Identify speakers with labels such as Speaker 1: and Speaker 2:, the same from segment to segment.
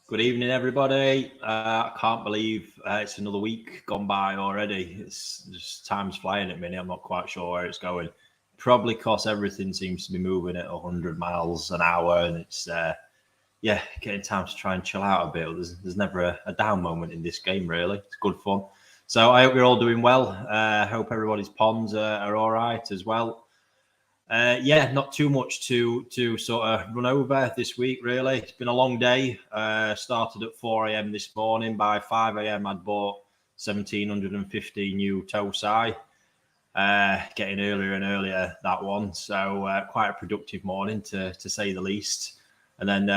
Speaker 1: Good evening, everybody. I can't believe it's another week gone by already. It's just time's flying at the minute. I'm not quite sure where it's going. Probably because everything seems to be moving at 100 miles an hour, and it's getting time to try and chill out a bit. There's never a down moment in this game, really. It's good fun. So I hope you're all doing well. Hope everybody's ponds are all right as well. Not too much to sort of run over this week, really. It's been a long day. Started at 4 a.m. this morning. By 5 a.m. I'd bought 1,750 new Tosai. Getting earlier and earlier, that one. So quite a productive morning, to say the least. And then,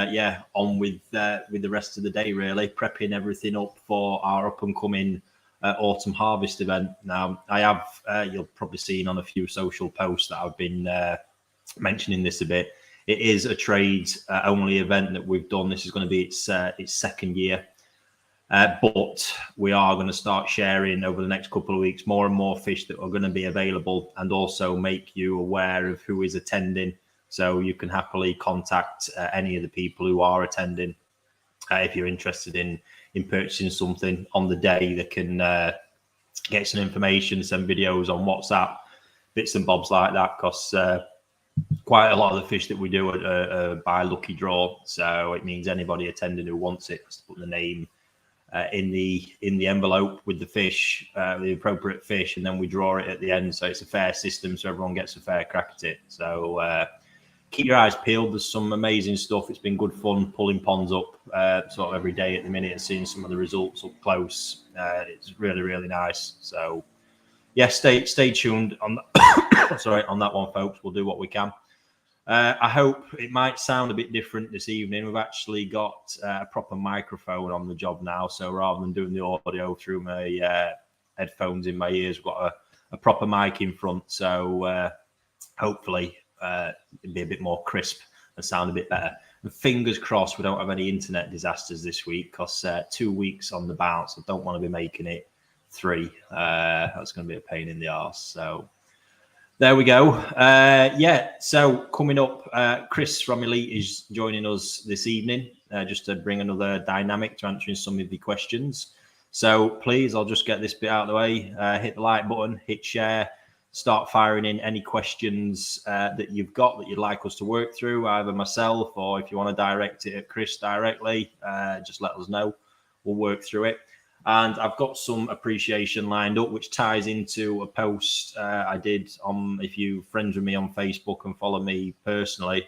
Speaker 1: on with the rest of the day, really. Prepping everything up for our up-and-coming autumn harvest event. Now, I have, you'll probably seen on a few social posts that I've been mentioning this a bit. It is a trade only event that we've done. This is going to be its second year. But we are going to start sharing over the next couple of weeks more and more fish that are going to be available, and also make you aware of who is attending. So you can happily contact any of the people who are attending if you're interested in purchasing something on the day. They can get some information, send videos on WhatsApp, bits and bobs like that, because quite a lot of the fish that we do are by lucky draw. So it means anybody attending who wants it has to put the name in the envelope with the fish, the appropriate fish, and then we draw it at the end. So it's a fair system, so everyone gets a fair crack at it. So keep your eyes peeled. There's some amazing stuff. It's been good fun pulling ponds up sort of every day at the minute and seeing some of the results up close. It's really, really nice. So yeah, stay tuned on on that one, folks. We'll do what we can. I hope it might sound a bit different this evening. We've actually got a proper microphone on the job now. So rather than doing the audio through my headphones in my ears, we've got a proper mic in front. So hopefully it'll be a bit more crisp and sound a bit better. And fingers crossed we don't have any internet disasters this week, because 2 weeks on the bounce, I don't want to be making it 3. That's going to be a pain in the arse. So there we go. So coming up, Chris from Elite is joining us this evening, just to bring another dynamic to answering some of the questions. So please, I'll just get this bit out of the way. Hit the like button, hit share, start firing in any questions that you've got that you'd like us to work through, either myself, or if you want to direct it at Chris directly, just let us know. We'll work through it. And I've got some appreciation lined up, which ties into a post I did on, if you're friends with me on Facebook and follow me personally,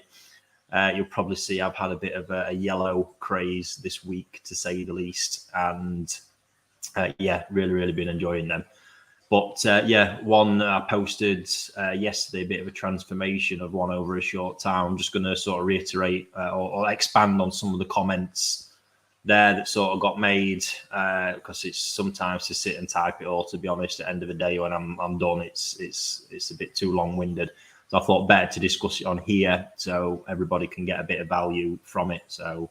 Speaker 1: you'll probably see I've had a bit of a yellow craze this week, to say the least. And really, really been enjoying them. But one I posted yesterday, a bit of a transformation of one over a short time. I'm just going to sort of reiterate or expand on some of the comments there that sort of got made, because it's sometimes to sit and type it all, to be honest, at the end of the day when I'm done, it's a bit too long-winded. So I thought better to discuss it on here so everybody can get a bit of value from it. So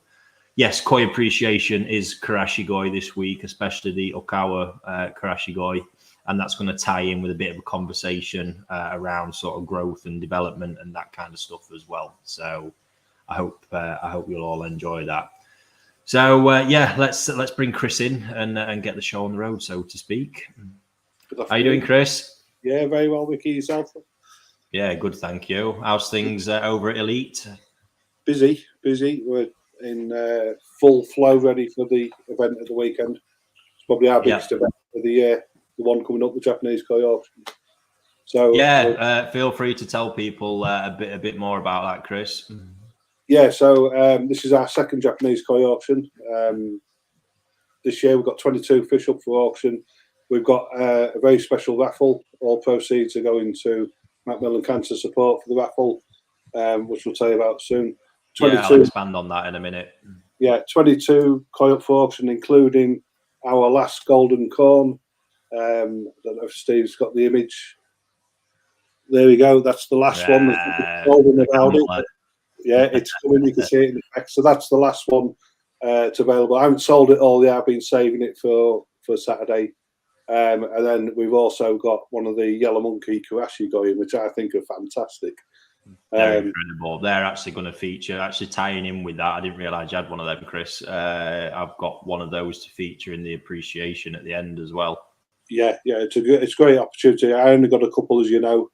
Speaker 1: yes, koi appreciation is Karashigoi this week, especially the Okawa Karashigoi. And that's going to tie in with a bit of a conversation around sort of growth and development and that kind of stuff as well. So I hope you'll all enjoy that. So let's bring Chris in and get the show on the road, so to speak. How you doing, Chris?
Speaker 2: Yeah, very well, Ricky. Yourself?
Speaker 1: Yeah, good, thank you. How's things over at Elite?
Speaker 2: Busy. We're in full flow, ready for the event of the weekend. It's probably our biggest event of the year, the one coming up, the Japanese Koi auction. So
Speaker 1: feel free to tell people a bit more about that, Chris.
Speaker 2: Yeah, so this is our second Japanese Koi auction. This year we've got 22 fish up for auction. We've got a very special raffle. All proceeds are going to Macmillan Cancer Support for the raffle, which we'll tell you about soon.
Speaker 1: 22, I'll expand on that in a minute.
Speaker 2: Yeah, 22 koi up for auction, including our last golden corn. I don't know if Steve's got the image. There we go. That's the last one. Golden about it. Yeah, it's coming. You can see it in the back. So that's the last one. It's available. I haven't sold it all yet. I've been saving it for Saturday. And then we've also got one of the Yellow Monkey Karashi going, which I think are fantastic.
Speaker 1: They're incredible. They're actually going to feature, actually tying in with that. I didn't realize you had one of them, Chris. I've got one of those to feature in the appreciation at the end as well.
Speaker 2: Yeah, it's a great opportunity. I only got a couple, as you know.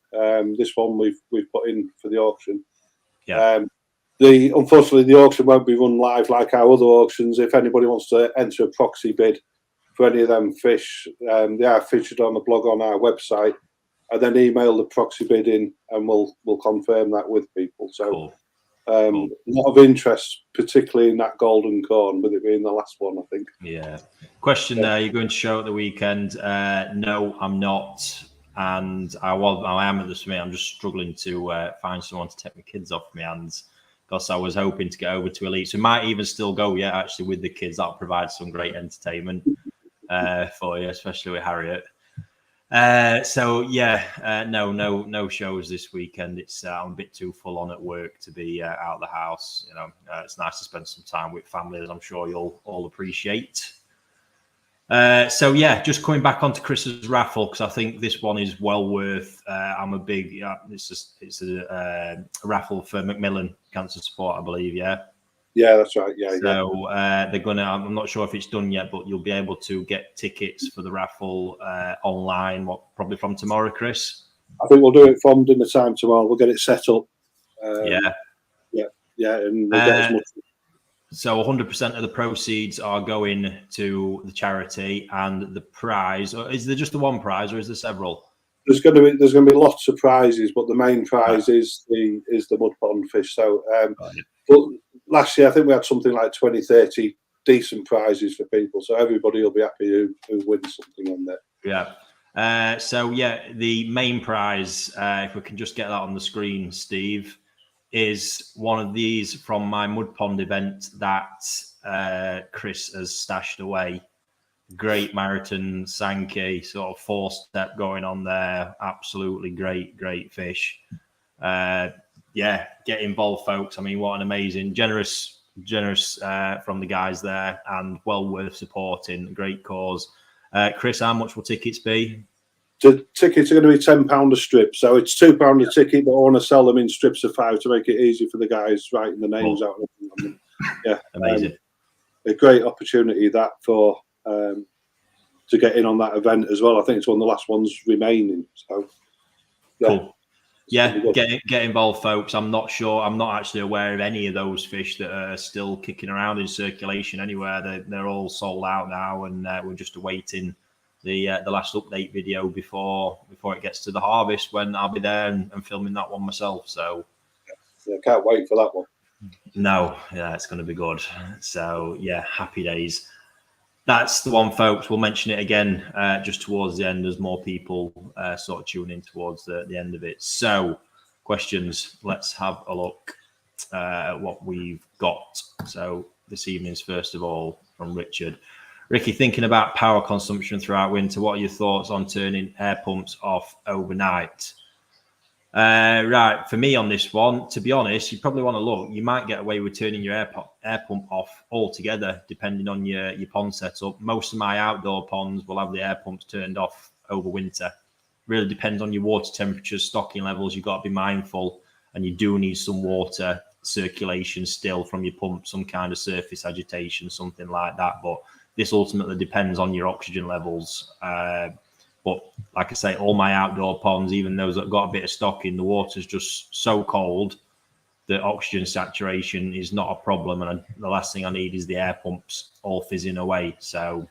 Speaker 2: This one we've put in for the auction.
Speaker 1: Yeah.
Speaker 2: Unfortunately, the auction won't be run live like our other auctions. If anybody wants to enter a proxy bid for any of them fish, they are featured on the blog on our website, and then email the proxy bid in, and we'll confirm that with people. So,
Speaker 1: cool.
Speaker 2: A lot of interest, particularly in that golden corn, with it being the last one, I think.
Speaker 1: Yeah. Question there: you're going to show at the weekend? No, I'm not, and I am at the summit. I'm just struggling to find someone to take my kids off my hands, because I was hoping to get over to Elite. So might even still go, actually, with the kids. That'll provide some great entertainment for you, especially with Harriet. No shows this weekend. I'm a bit too full on at work to be out of the house. It's nice to spend some time with family, as I'm sure you'll all appreciate. Just coming back onto Chris's raffle, because I think this one is well worth. I'm a big. It's a raffle for Macmillan Cancer Support, I believe.
Speaker 2: Yeah, that's right. Yeah.
Speaker 1: So they're gonna. I'm not sure if it's done yet, but you'll be able to get tickets for the raffle online. Probably from tomorrow, Chris?
Speaker 2: I think we'll do it from dinner time tomorrow. We'll get it set up. And we'll get as much.
Speaker 1: So 100% of the proceeds are going to the charity, and the prize. Is there just the one prize, or is there several?
Speaker 2: There's going to be lots of prizes, but the main prize is the mud pond fish. So, but last year I think we had something like 20, 30 decent prizes for people. So everybody will be happy who wins something on there.
Speaker 1: Yeah. The main prize, if we can just get that on the screen, Steve, is one of these from my mud pond event that Chris has stashed away. Great Marathon Sankey, sort of 4-step going on there. Absolutely great fish. Get involved, folks. I mean, what an amazing, generous from the guys there, and well worth supporting. Great cause. Chris, how much will tickets be?
Speaker 2: The tickets are going to be £10 a strip, so it's £2 a ticket, but I want to sell them in strips of 5 to make it easy for the guys writing the names out. Yeah,
Speaker 1: amazing.
Speaker 2: A great opportunity that for to get in on that event as well. I think it's one of the last ones remaining. So,
Speaker 1: cool. Yeah, get involved, folks. I'm not sure. I'm not actually aware of any of those fish that are still kicking around in circulation anywhere. They're all sold out now, and we're just awaiting the last update video before it gets to the harvest, when I'll be there and filming that one myself. So,
Speaker 2: can't wait for that one.
Speaker 1: No, it's going to be good. So, happy days. That's the one, folks. We'll mention it again just towards the end as more people sort of tune in towards the end of it. So, questions. Let's have a look at what we've got. So, this evening's first of all from Richard. Ricky, thinking about power consumption throughout winter, what are your thoughts on turning air pumps off overnight? Right, for me on this one, to be honest, you probably want to look. You might get away with turning your air pump off altogether, depending on your pond setup. Most of my outdoor ponds will have the air pumps turned off over winter. Really depends on your water temperatures, stocking levels. You've got to be mindful, and you do need some water circulation still from your pump, some kind of surface agitation, something like that. But this ultimately depends on your oxygen levels. But like I say, all my outdoor ponds, even those that got a bit of stock in, the water's just so cold that oxygen saturation is not a problem. And the last thing I need is the air pumps all fizzing away. So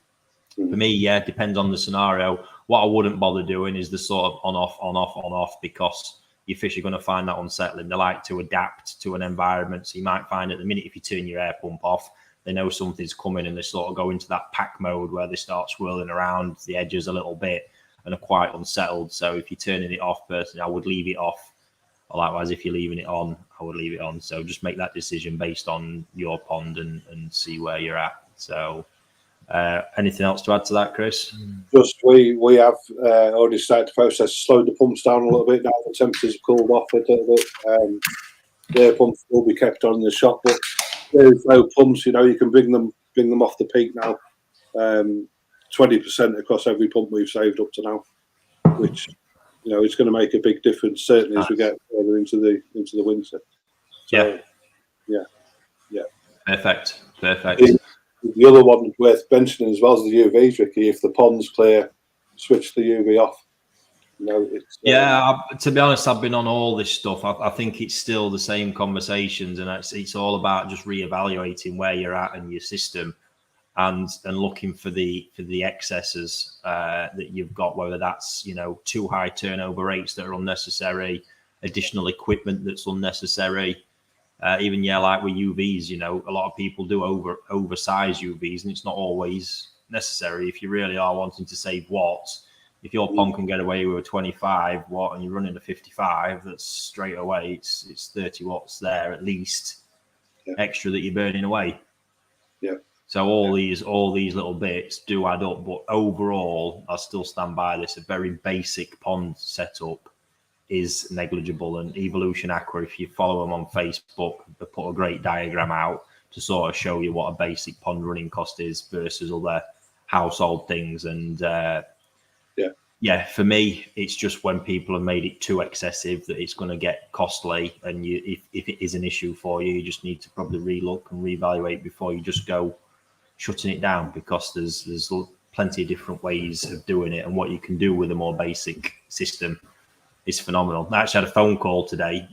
Speaker 1: for me, it depends on the scenario. What I wouldn't bother doing is the sort of on-off, because your fish are going to find that unsettling. They like to adapt to an environment. So you might find at the minute, if you turn your air pump off, they know something's coming, and they sort of go into that pack mode where they start swirling around the edges a little bit and are quite unsettled. So if you're turning it off, personally, I would leave it off. Or likewise, if you're leaving it on, I would leave it on. So just make that decision based on your pond and see where you're at. So anything else to add to that, Chris?
Speaker 2: Just we have already started the process, slowed the pumps down a little bit now. The temperatures have cooled off a little bit. The air pumps will be kept on in the shop, but there's no pumps. You can bring them off the peak now. 20% across every pump we've saved up to now, which it's going to make a big difference, certainly as we get further into the winter. So, yeah.
Speaker 1: Perfect.
Speaker 2: The other one worth mentioning as well is the UVs, Ricky. If the pond's clear, switch the UV off.
Speaker 1: To be honest, I've been on all this stuff. I think it's still the same conversations, and it's all about just reevaluating where you're at in your system, and looking for the excesses that you've got, whether that's too high turnover rates that are unnecessary, additional equipment that's unnecessary. Even like with UVs, a lot of people do oversize UVs, and it's not always necessary if you really are wanting to save watts. If your pond can get away with a 25 watt and you're running a 55, that's straight away it's 30 watts there at least extra that you're burning away.
Speaker 2: Yeah.
Speaker 1: So all these little bits do add up, but overall, I still stand by this. A very basic pond setup is negligible, and Evolution Aqua, if you follow them on Facebook, they put a great diagram out to sort of show you what a basic pond running cost is versus other household things. And for me, it's just when people have made it too excessive that it's going to get costly, and if it is an issue for you, you just need to probably relook and reevaluate before you just go shutting it down, because there's plenty of different ways of doing it, and what you can do with a more basic system is phenomenal. I actually had a phone call today.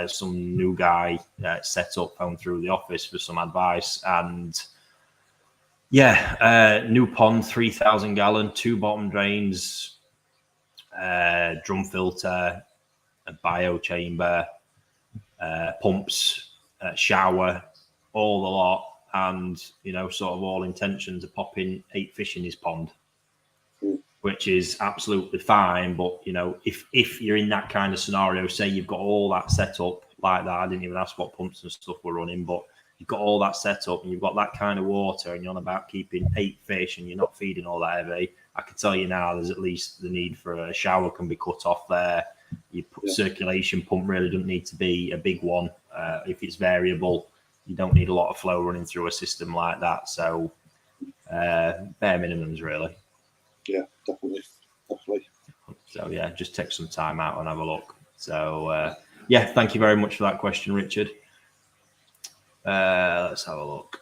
Speaker 1: Some new guy set up, phone through the office for some advice, and new pond, 3,000 gallon, 2 bottom drains, drum filter, a bio chamber, pumps, shower, all the lot, and sort of all intentions of popping 8 fish in his pond, which is absolutely fine. But if you're in that kind of scenario, say you've got all that set up like that, I didn't even ask what pumps and stuff were running, but you've got all that set up and you've got that kind of water, and you're on about keeping 8 fish and you're not feeding all that heavy, I can tell you now there's at least the need for a shower can be cut off there. Your circulation pump really doesn't need to be a big one. If it's variable, you don't need a lot of flow running through a system like that. So bare minimums, really.
Speaker 2: Yeah, definitely.
Speaker 1: So just take some time out and have a look. So thank you very much for that question, Richard. Let's have a look.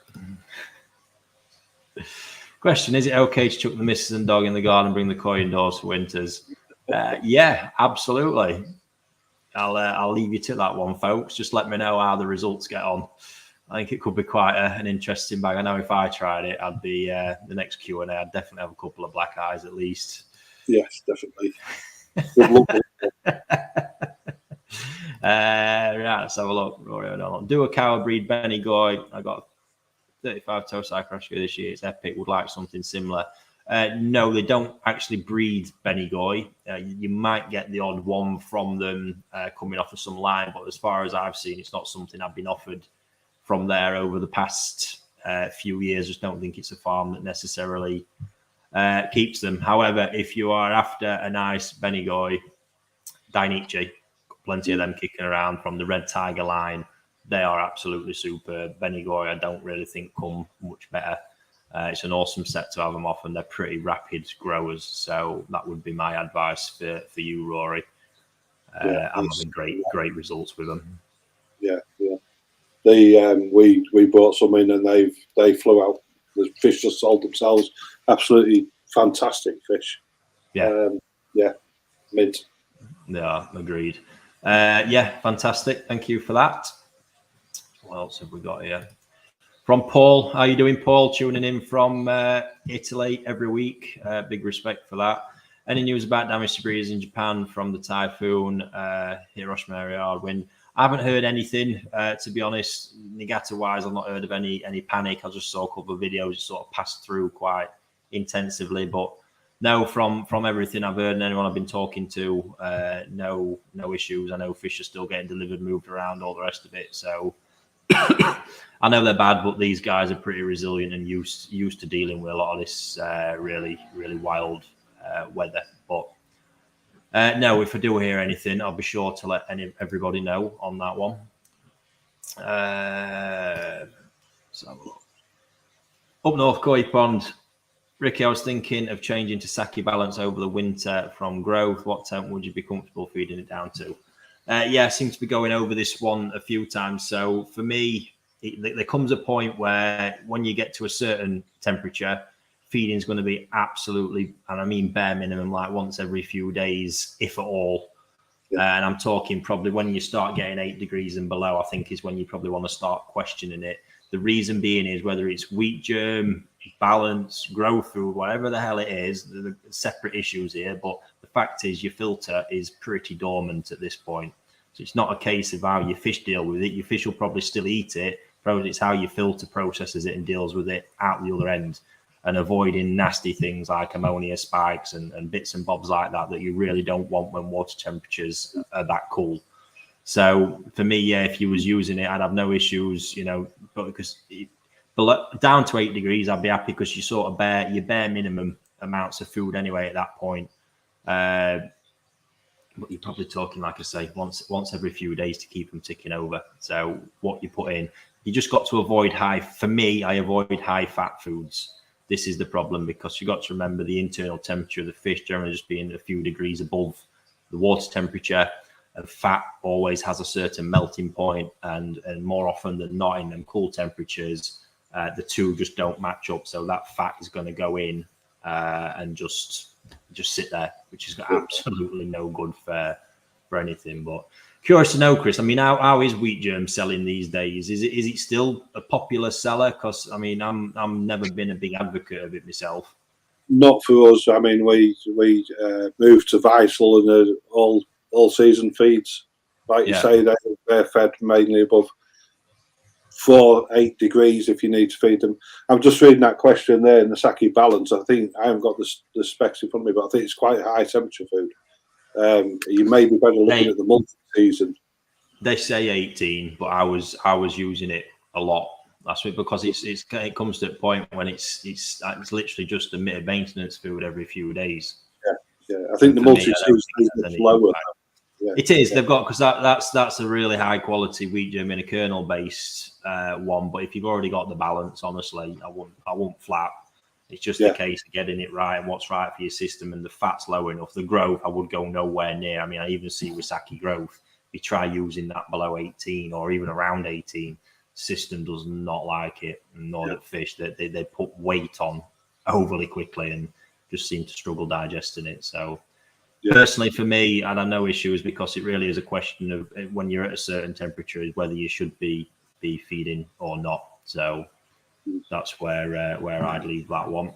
Speaker 1: Question: is it okay to chuck the missus and dog in the garden and bring the koi indoors for winters? Yeah, absolutely. I'll leave you to that one, folks. Just let me know how the results get on. I think it could be quite an interesting bag. I know if I tried it, I'd be the next Q&A. I'd definitely have a couple of black eyes at least.
Speaker 2: Yes, definitely.
Speaker 1: Right, let's have a look. Rory O'Donnell. Do a cow breed Benny Goy. I got 35 toe cycrash this year. It's epic. Would like something similar. No, they don't actually breed Benny Goy. You might get the odd one from them coming off of some line, but as far as I've seen, it's not something I've been offered from there over the past few years. Just don't think it's a farm that necessarily keeps them. However, if you are after a nice Benny Goy, Dainichi, plenty of them kicking around from the Red Tiger line. They are absolutely superb. Benny Goy, I don't really think come much better. It's an awesome set to have them off, and they're pretty rapid growers. So that would be my advice for you, Rory. I'm having great results with them.
Speaker 2: Yeah. We brought some in, and they flew out. The fish just sold themselves. Absolutely fantastic fish. Mint.
Speaker 1: Yeah, agreed. Fantastic. Thank you for that. What else have we got here? From Paul. How are you doing, Paul? Tuning in from Italy every week. Big respect for that. Any news about damage to breeders in Japan from the typhoon, Hiroshima area hard wind? I haven't heard anything, to be honest. Niigata-wise, I've not heard of any panic. I just saw a couple of videos sort of passed through quite intensively. But no, from everything I've heard and anyone I've been talking to, no issues. I know fish are still getting delivered, moved around, all the rest of it. So I know they're bad, but these guys are pretty resilient and used to dealing with a lot of this really, really wild weather. But no, if I do hear anything, I'll be sure to let everybody know on that one. Let's have a look. Up north, Koi Pond. Ricky, I was thinking of changing to sake balance over the winter from growth. What temp would you be comfortable feeding it down to? Yeah, I seem to be going over this one a few times. So for me, there comes a point where when you get to a certain temperature, feeding is going to be absolutely, and I mean bare minimum, like once every few days, if at all. And I'm talking probably when you start getting 8 degrees and below, I think is when you probably want to start questioning it. The reason being is whether it's wheat germ, balance, growth food, whatever the hell it is, the separate issues here. But the fact is your filter is pretty dormant at this point. So it's not a case of how your fish deal with it. Your fish will probably still eat it. Probably it's how your filter processes it and deals with it out the other end, and avoiding nasty things like ammonia spikes and bits and bobs like that you really don't want when water temperatures are that cool. So for me, yeah, if you was using it, I'd have no issues, but because down to 8 degrees, I'd be happy because you sort of your bare minimum amounts of food anyway at that point. But you're probably talking, like I say, once every few days to keep them ticking over. So what you put in, you just got to avoid for me, I avoid high fat foods. This is the problem because you got to remember the internal temperature of the fish generally just being a few degrees above the water temperature. And fat always has a certain melting point, and more often than not in them cool temperatures, the two just don't match up. So that fat is going to go in and just sit there, which is absolutely no good for anything. But curious to know, Chris, I mean, how is wheat germ selling these days? Is it still a popular seller? Because I mean, I'm never been a big advocate of it myself.
Speaker 2: Not for us. I mean, we moved to Weissel and all season feeds. Like you say, they're fed mainly above 8 degrees if you need to feed them. I'm just reading that question there in the sake balance. I think I haven't got the specs in front of me, but I think it's quite a high temperature food. You may be better looking at the multi-season.
Speaker 1: They say 18, but I was using it a lot last week because it comes to a point when it's literally just a bit of maintenance food every few days.
Speaker 2: Yeah. I think the multi-season is lower.
Speaker 1: Yeah. It is. They've got, because that's a really high quality wheat germ in a kernel based one. But if you've already got the balance, honestly, I won't flap. It's just a case of getting it right and what's right for your system, and the fat's low enough. The growth, I would go nowhere near. I mean, I even see with sake growth, if you try using that below 18 or even around 18, system does not like it. Nor the fish, that they put weight on overly quickly and just seem to struggle digesting it. So personally for me, I'd have no issues because it really is a question of when you're at a certain temperature is whether you should be feeding or not. So that's where I'd leave that one.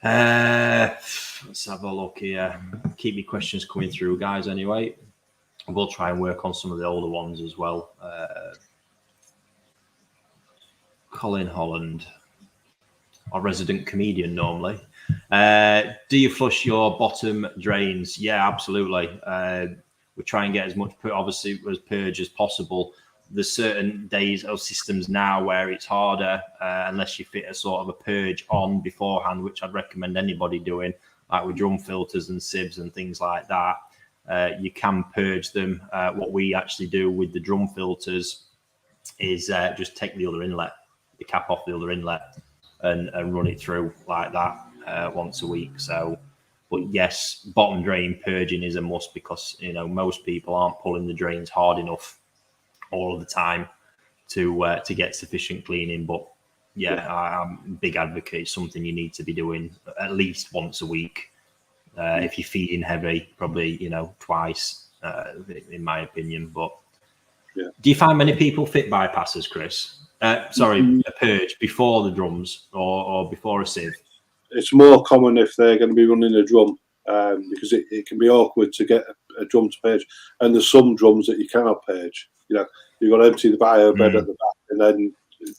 Speaker 1: Let's have a look here. Keep your questions coming through, guys, anyway. We'll try and work on some of the older ones as well. Colin Holland, our resident comedian normally. Do you flush your bottom drains? Yeah, absolutely. We try and get as much, obviously, as purge as possible. There's certain days or systems now where it's harder unless you fit a sort of a purge on beforehand, which I'd recommend anybody doing, like with drum filters and sieves and things like that. You can purge them. What we actually do with the drum filters is just take the other inlet, the cap off the other inlet, and run it through like that once a week. So, but yes, bottom drain purging is a must because most people aren't pulling the drains hard enough all of the time to get sufficient cleaning. But I'm a big advocate. It's something you need to be doing at least once a week. If you're feeding heavy, probably twice, in my opinion. But do you find many people fit bypassers, Chris? A purge before the drums or before a sieve? It's
Speaker 2: more common if they're going to be running a drum because it can be awkward to get a drum to purge, and there's some drums that you cannot purge. You've got to empty the bio bed at the back and then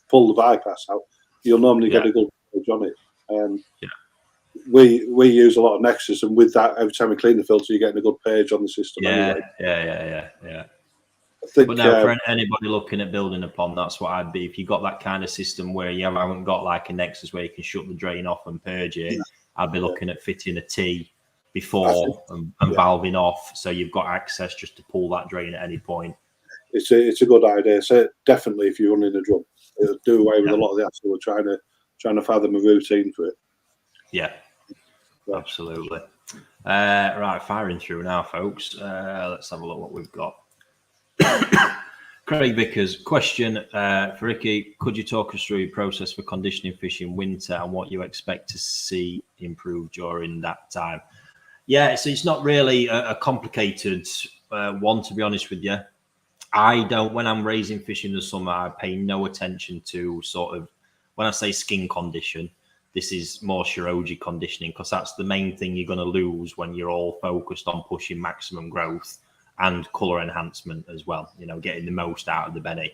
Speaker 2: pull the bypass out. You'll normally get a good purge on it. We use a lot of Nexus, and with that, every time we clean the filter, you're getting a good purge on the system.
Speaker 1: Yeah. I think, but now, for anybody looking at building upon, that's what I'd be. If you got that kind of system where you haven't got like a Nexus where you can shut the drain off and purge it, I'd be looking at fitting a T before and valving off, so you've got access just to pull that drain at any point.
Speaker 2: It's a good idea. So definitely, if you're running a drum, it'll do away with a lot of the hassle of trying to fathom a routine for it.
Speaker 1: Yeah, absolutely. Right, firing through now, folks. Let's have a look what we've got. Craig Vickers, question for Ricky. Could you talk us through your process for conditioning fish in winter and what you expect to see improve during that time? Yeah, so it's not really a complicated one, to be honest with you. I don't, when I'm raising fish in the summer, I pay no attention to sort of, when I say skin condition, this is more Shiroji conditioning, because that's the main thing you're going to lose when you're all focused on pushing maximum growth and color enhancement as well, you know, getting the most out of the Benny.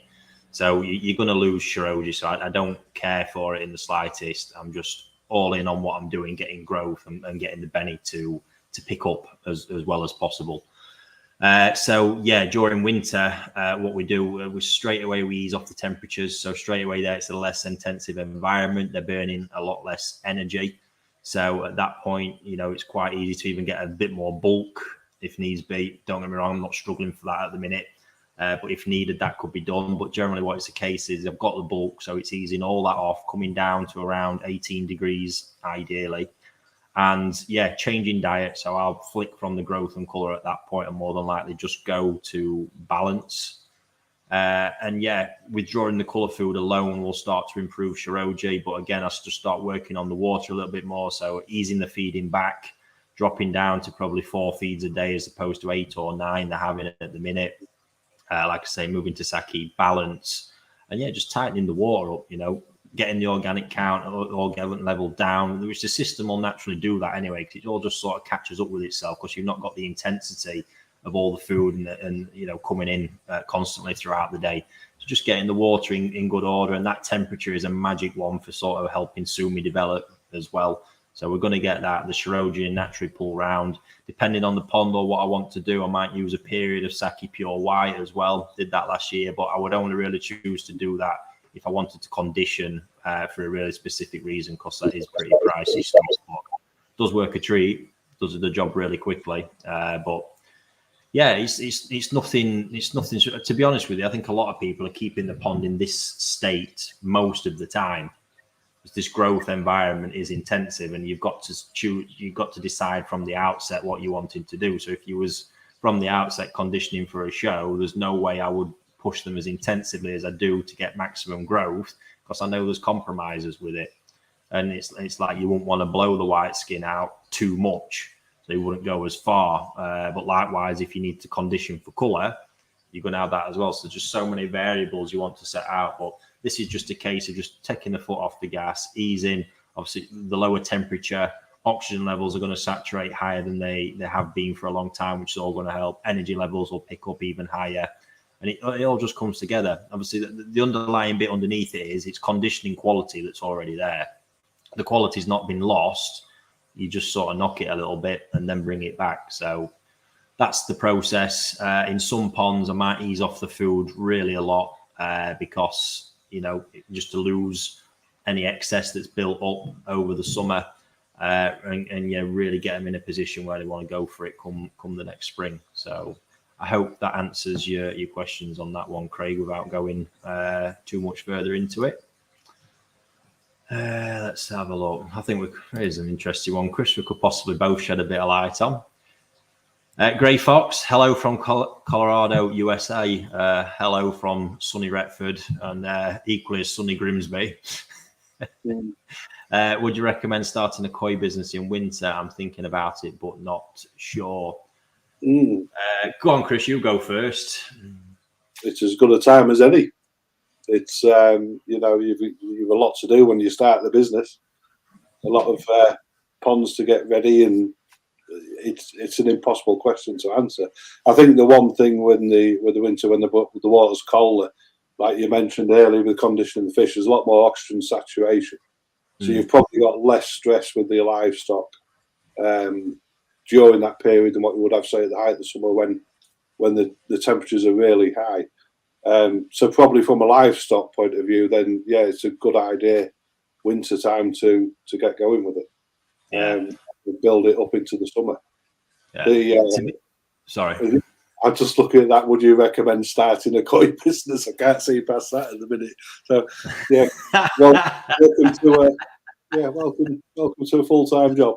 Speaker 1: So you're going to lose Shiroji. So I don't care for it in the slightest. I'm just all in on what I'm doing, getting growth and getting the Benny to pick up as well as possible. So yeah, during winter, what we do, we straight away we ease off the temperatures. So straight away there, it's a less intensive environment. They're burning a lot less energy. So at that point, you know, it's quite easy to even get a bit more bulk if needs be. Don't get me wrong, I'm not struggling for that at the minute. But if needed, that could be done. But generally what it's the case is I've got the bulk, so it's easing all that off, coming down to around 18 degrees ideally. And yeah, changing diet. So I'll flick from the growth and color at that point and more than likely just go to balance. And yeah, withdrawing the color food alone will start to improve Shiroji. But again, I just start working on the water a little bit more. So easing the feeding back, dropping down to probably 4 feeds a day as opposed to 8 or 9 they're having at the minute. Like I say, moving to Saki, balance. And yeah, just tightening the water up, you know, getting the organic count or organic level down, which the system will naturally do that anyway, because it all just sort of catches up with itself because you've not got the intensity of all the food and you know, coming in constantly throughout the day. So just getting the water in good order, and that temperature is a magic one for sort of helping sumi develop as well. So we're going to get that, the Shiroji naturally pull round. Depending on the pond or what I want to do, I might use a period of Saki Pure White as well. Did that last year, but I would only really choose to do that if I wanted to condition for a really specific reason, because that is pretty pricey stuff. Does work a treat, does the job really quickly. But yeah, it's nothing. It's nothing. To be honest with you, I think a lot of people are keeping the pond in this state most of the time. This growth environment is intensive, and you've got to choose. You've got to decide from the outset what you wanted to do. So if you was from the outset conditioning for a show, there's no way I would push them as intensively as I do to get maximum growth, because I know there's compromises with it, and it's like you wouldn't want to blow the white skin out too much, so you wouldn't go as far. But likewise, if you need to condition for color, you're going to have that as well. So just so many variables you want to set out. But this is just a case of just taking the foot off the gas, easing. Obviously, the lower temperature, oxygen levels are going to saturate higher than they have been for a long time, which is all going to help. Energy levels will pick up even higher. And it all just comes together. Obviously, the underlying bit underneath it is it's conditioning quality that's already there. The quality's not been lost. You just sort of knock it a little bit and then bring it back. So that's the process. In some ponds, I might ease off the food really a lot because, you know, just to lose any excess that's built up over the summer and yeah, really get them in a position where they want to go for it come the next spring. So I hope that answers your questions on that one, Craig, without going too much further into it. Let's have a look. I think here's an interesting one. Chris, we could possibly both shed a bit of light on. Grey Fox, hello from Colorado, USA. Hello from sunny Retford and equally as sunny Grimsby. Would you recommend starting a koi business in winter? I'm thinking about it, but not sure. Go on, Chris, you go first.
Speaker 2: It's as good a time as any. It's you know, you've a lot to do when you start the business. A lot of ponds to get ready, and it's an impossible question to answer. I think the one thing with the winter, when the water's colder, like you mentioned earlier, with conditioning the fish, there's a lot more oxygen saturation. So you've probably got less stress with the livestock during that period than what you would have, say, at the height of the summer when the temperatures are really high. So probably from a livestock point of view, then yeah, it's a good idea winter time to get going with it. And build it up into the summer.
Speaker 1: Sorry,
Speaker 2: I'm just looking at that. Would you recommend starting a koi business? I can't see past that at the minute. So yeah, well, Yeah, welcome to a full-time job.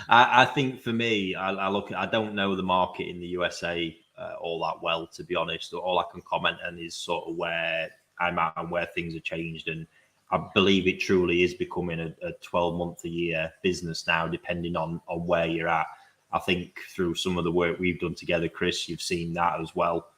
Speaker 1: I think for me, I don't know the market in the USA all that well, to be honest. All I can comment on is sort of where I'm at and where things have changed. And I believe it truly is becoming a 12-month-a-year business now, depending on where you're at. I think through some of the work we've done together, Chris, you've seen that as well.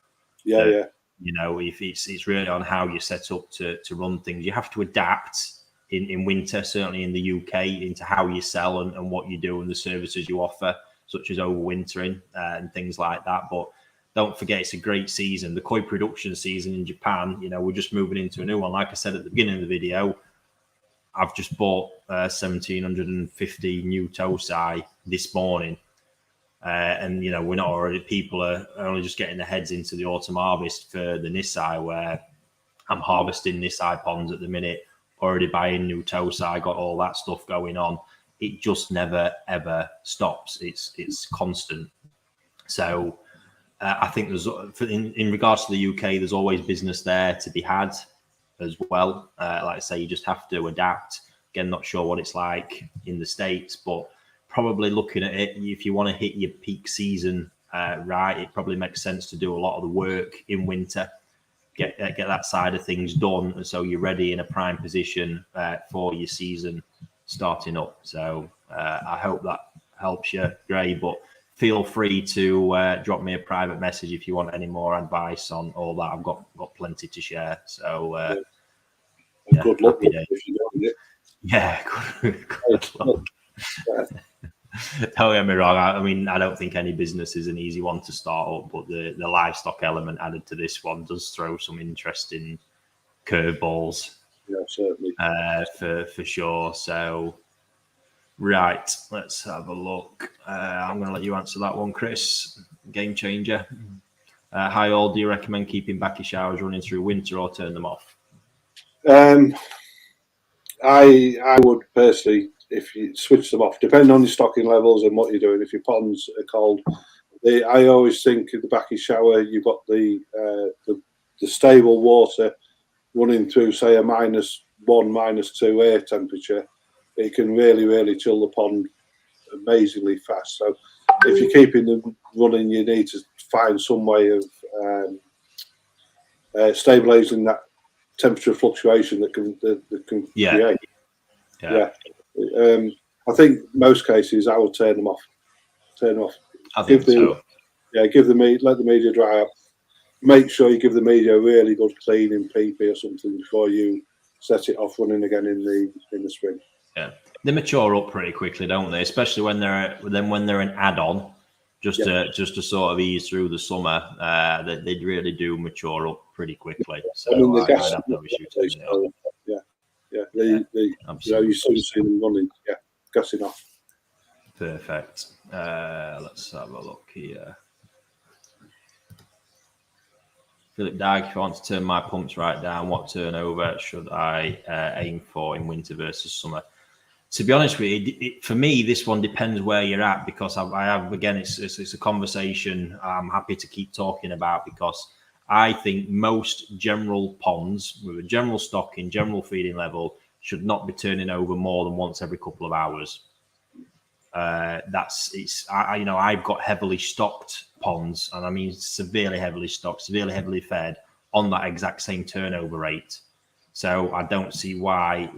Speaker 2: Yeah,
Speaker 1: that,
Speaker 2: yeah.
Speaker 1: You know, if it's really on how you're set up to run things. You have to adapt in winter, certainly in the UK, into how you sell and what you do and the services you offer, such as overwintering and things like that. But don't forget, it's a great season. The koi production season in Japan, you know, we're just moving into a new one. Like I said at the beginning of the video, I've just bought 1,750 new tosai this morning. And, you know, we're not already, people are only just getting their heads into the autumn harvest for the Nisai, where I'm harvesting Nisai ponds at the minute, already buying new tosai, got all that stuff going on. It just never, ever stops. It's constant. So I think there's, in regards to the UK, there's always business there to be had as well. Like I say, you just have to adapt. Again, not sure what it's like in the States, but probably looking at it, if you want to hit your peak season right, it probably makes sense to do a lot of the work in winter, get that side of things done, so you're ready in a prime position for your season starting up. So I hope that helps you, Gray. But feel free to drop me a private message if you want any more advice on all that. I've got plenty to share. So
Speaker 2: good luck if you don't it.
Speaker 1: Yeah, good luck. Don't get me wrong. I mean, I don't think any business is an easy one to start up, but the livestock element added to this one does throw some interesting curveballs.
Speaker 2: Yeah, certainly.
Speaker 1: For sure. So, right, let's have a look. I'm going to let you answer that one, Chris. Game changer. How old do you recommend keeping backy showers running through winter or turn them off?
Speaker 2: I would personally, if you switch them off, depending on your stocking levels and what you're doing. If your ponds are cold, I always think in the backy shower you've got the stable water running through, say, a -1, -2 air temperature. It can really chill the pond amazingly fast. So if you're keeping them running, you need to find some way of stabilizing that temperature fluctuation that can create. Yeah. I think most cases I will turn them off.
Speaker 1: I think so.
Speaker 2: Yeah, let the media dry up. Make sure you give the media a really good clean in PP or something before you set it off running again in the spring.
Speaker 1: Yeah, they mature up pretty quickly, don't they? Especially when they're an add-on, just to sort of ease through the summer. They really do mature up pretty quickly. So
Speaker 2: I mean,
Speaker 1: I'd have no issue turning it off.
Speaker 2: You soon see them running. Yeah, gassing off.
Speaker 1: Perfect. Let's have a look here. Philip Dag, if I want to turn my pumps right down, what turnover should I aim for in winter versus summer? To be honest with you, for me, this one depends where you're at, because I have, again, it's a conversation I'm happy to keep talking about, because I think most general ponds with a general stocking, general feeding level should not be turning over more than once every couple of hours. I've got heavily stocked ponds, and I mean severely heavily stocked, severely heavily fed on that exact same turnover rate. So I don't see why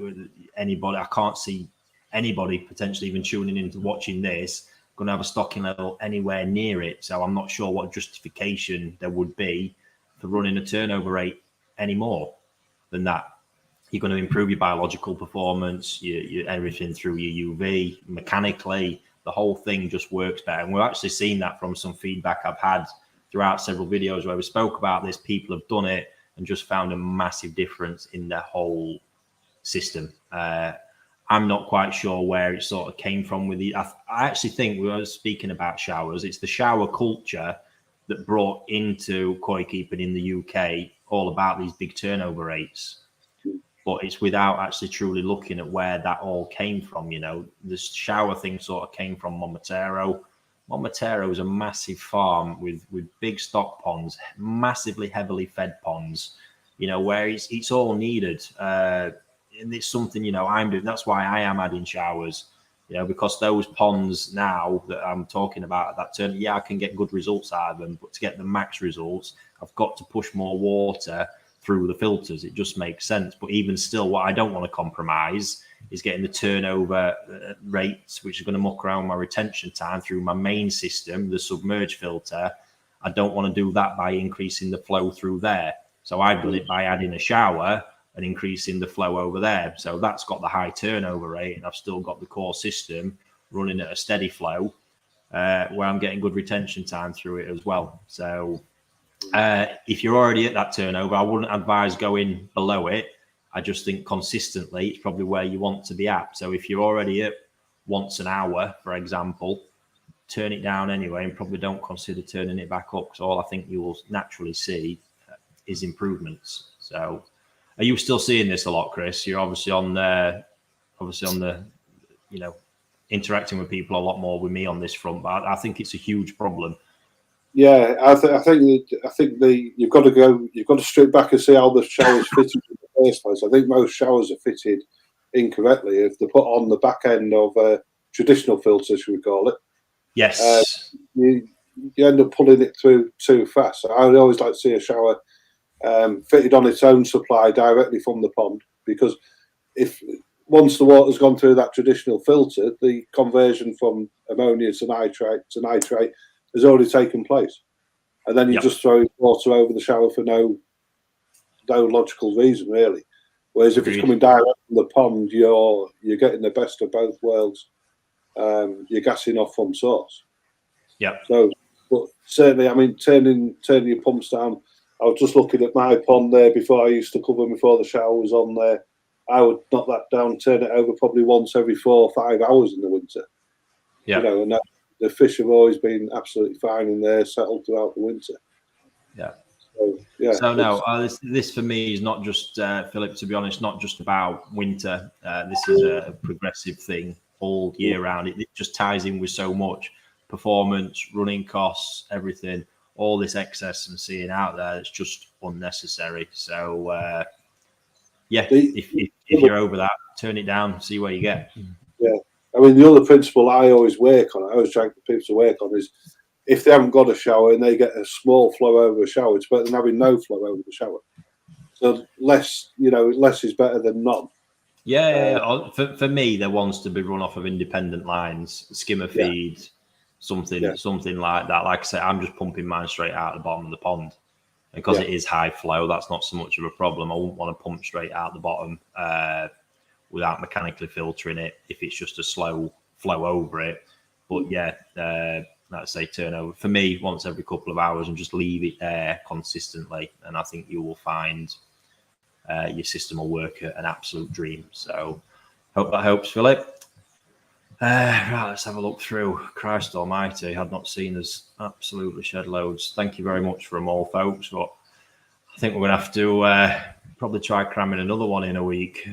Speaker 1: I can't see anybody potentially even tuning into watching this going to have a stocking level anywhere near it. So I'm not sure what justification there would be for running a turnover rate any more than that. You're going to improve your biological performance, your everything through your UV, mechanically, the whole thing just works better. And we've actually seen that from some feedback I've had throughout several videos where we spoke about this. People have done it and just found a massive difference in their whole system. I'm not quite sure where it sort of came from with the. I actually think we were speaking about showers. It's the shower culture that brought into koi keeping in the UK all about these big turnover rates. But it's without actually truly looking at where that all came from. You know, the shower thing sort of came from Monmouthero. Monmouthero is a massive farm with big stock ponds, massively heavily fed ponds, you know, where it's all needed. and it's something, you know, I'm doing. That's why I am adding showers, you know, because those ponds now that I'm talking about at that turn, yeah, I can get good results out of them, but to get the max results, I've got to push more water through the filters. It just makes sense. But even still, what I don't want to compromise is getting the turnover rates, which is going to muck around my retention time through my main system, the submerged filter. I don't want to do that by increasing the flow through there. So I've done it by adding a shower and increasing the flow over there. So that's got the high turnover rate, and I've still got the core system running at a steady flow where I'm getting good retention time through it as well. So if you're already at that turnover, I wouldn't advise going below it. I just think consistently, it's probably where you want to be at. So if you're already at once an hour, for example, turn it down anyway, and probably don't consider turning it back up, because all I think you will naturally see is improvements. So are you still seeing this a lot, Chris? You're obviously on the, you know, interacting with people a lot more with me on this front, but I think it's a huge problem.
Speaker 2: Yeah, I think you've got to strip back and see how the showers fitted in the first place. I think most showers are fitted incorrectly. If they're put on the back end of a traditional filter, should we call it?
Speaker 1: Yes.
Speaker 2: You end up pulling it through too fast. So I would always like to see a shower fitted on its own supply directly from the pond, because if once the water's gone through that traditional filter, the conversion from ammonia to nitrate has already taken place, and then you just throw water over the shower for no logical reason, really. Whereas if it's coming direct from the pond, you're getting the best of both worlds. You're gassing off from source.
Speaker 1: Yeah.
Speaker 2: So, but certainly, I mean, turning your pumps down. I was just looking at my pond there before. I used to cover before the shower was on there. I would knock that down, turn it over probably once every 4 or 5 hours in the winter.
Speaker 1: Yeah.
Speaker 2: You know, and the fish have always been absolutely fine in there, settled throughout the winter.
Speaker 1: Yeah.
Speaker 2: So, yeah.
Speaker 1: So no, this for me is not just Philip. To be honest, not just about winter. This is a progressive thing all year round. It just ties in with so much performance, running costs, everything. All this excess I'm seeing out there, it's just unnecessary. So yeah, if you're over that, turn it down, see where you get.
Speaker 2: Yeah, I mean, the other principle I always work on, I always try people to work on, is if they haven't got a shower and they get a small flow over a shower, it's better than having no flow over the shower. So less is better than none.
Speaker 1: Yeah. For me, there wants to be run off of independent lines, skimmer feed, something like that. Like I say, I'm just pumping mine straight out the bottom of the pond. Because it is high flow, that's not so much of a problem. I wouldn't want to pump straight out the bottom without mechanically filtering it if it's just a slow flow over it. But yeah, let's say turnover for me once every couple of hours, and just leave it there consistently, and I think you will find your system will work at an absolute dream. So hope that helps, Philip. Right, let's have a look through. Christ almighty, had not seen us absolutely shed loads. Thank you very much for them all, folks. But I think we're going to have to probably try cramming another one in a week.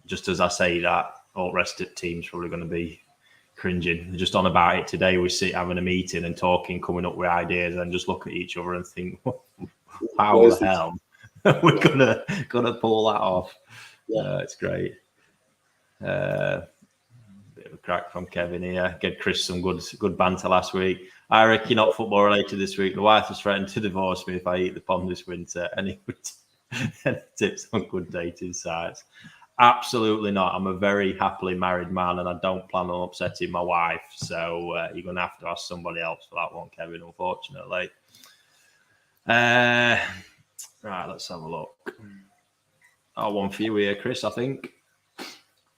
Speaker 1: Just as I say that, all rest of the team's probably going to be cringing. They're just on about it today. We sit having a meeting and talking, coming up with ideas, and just look at each other and think, how the hell we're gonna pull that off? Yeah, it's great. Bit of a crack from Kevin here. Get Chris some good banter last week. I reckon you're not football related this week. The wife has threatened to divorce me if I eat the pond this winter. Any tips on good dating sites? Absolutely not. I'm a very happily married man, and I don't plan on upsetting my wife. So you're going to have to ask somebody else for that one, Kevin, unfortunately. Right, let's have a look. One for you here, Chris, I think.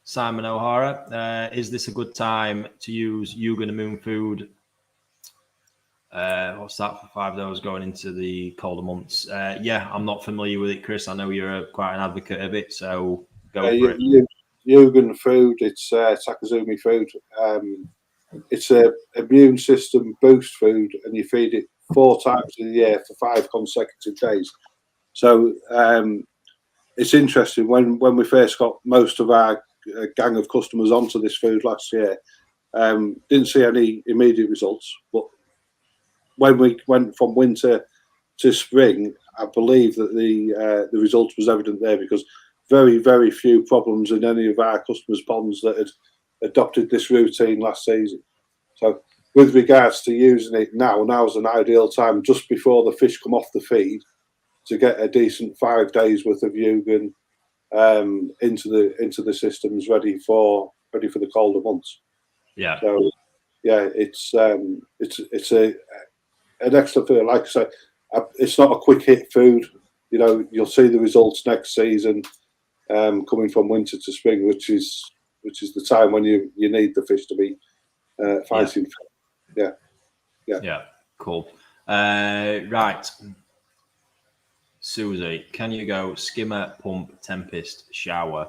Speaker 1: Simon O'Hara, is this a good time to use Yugen and Moon food? What's that for 5 days going into the colder months? Yeah, I'm not familiar with it, Chris. I know you're quite an advocate of it, so go for it.
Speaker 2: Yugen food, it's Takazumi food. It's a immune system boost food, and you feed it 4 times a year for 5 consecutive days. So it's interesting. When we first got most of our gang of customers onto this food last year, didn't see any immediate results, but when we went from winter to spring, I believe that the result was evident there, because very, very few problems in any of our customers' ponds that had adopted this routine last season. So with regards to using it now's an ideal time just before the fish come off the feed to get a decent 5 days worth of Yugen into the systems ready for the colder months.
Speaker 1: Yeah.
Speaker 2: So yeah, it's an excellent food. Like I say, it's not a quick hit food. You know, you'll see the results next season, coming from winter to spring, which is the time when you need the fish to be fighting. Yeah.
Speaker 1: Cool. Right. Susie, can you go skimmer, pump, tempest, shower?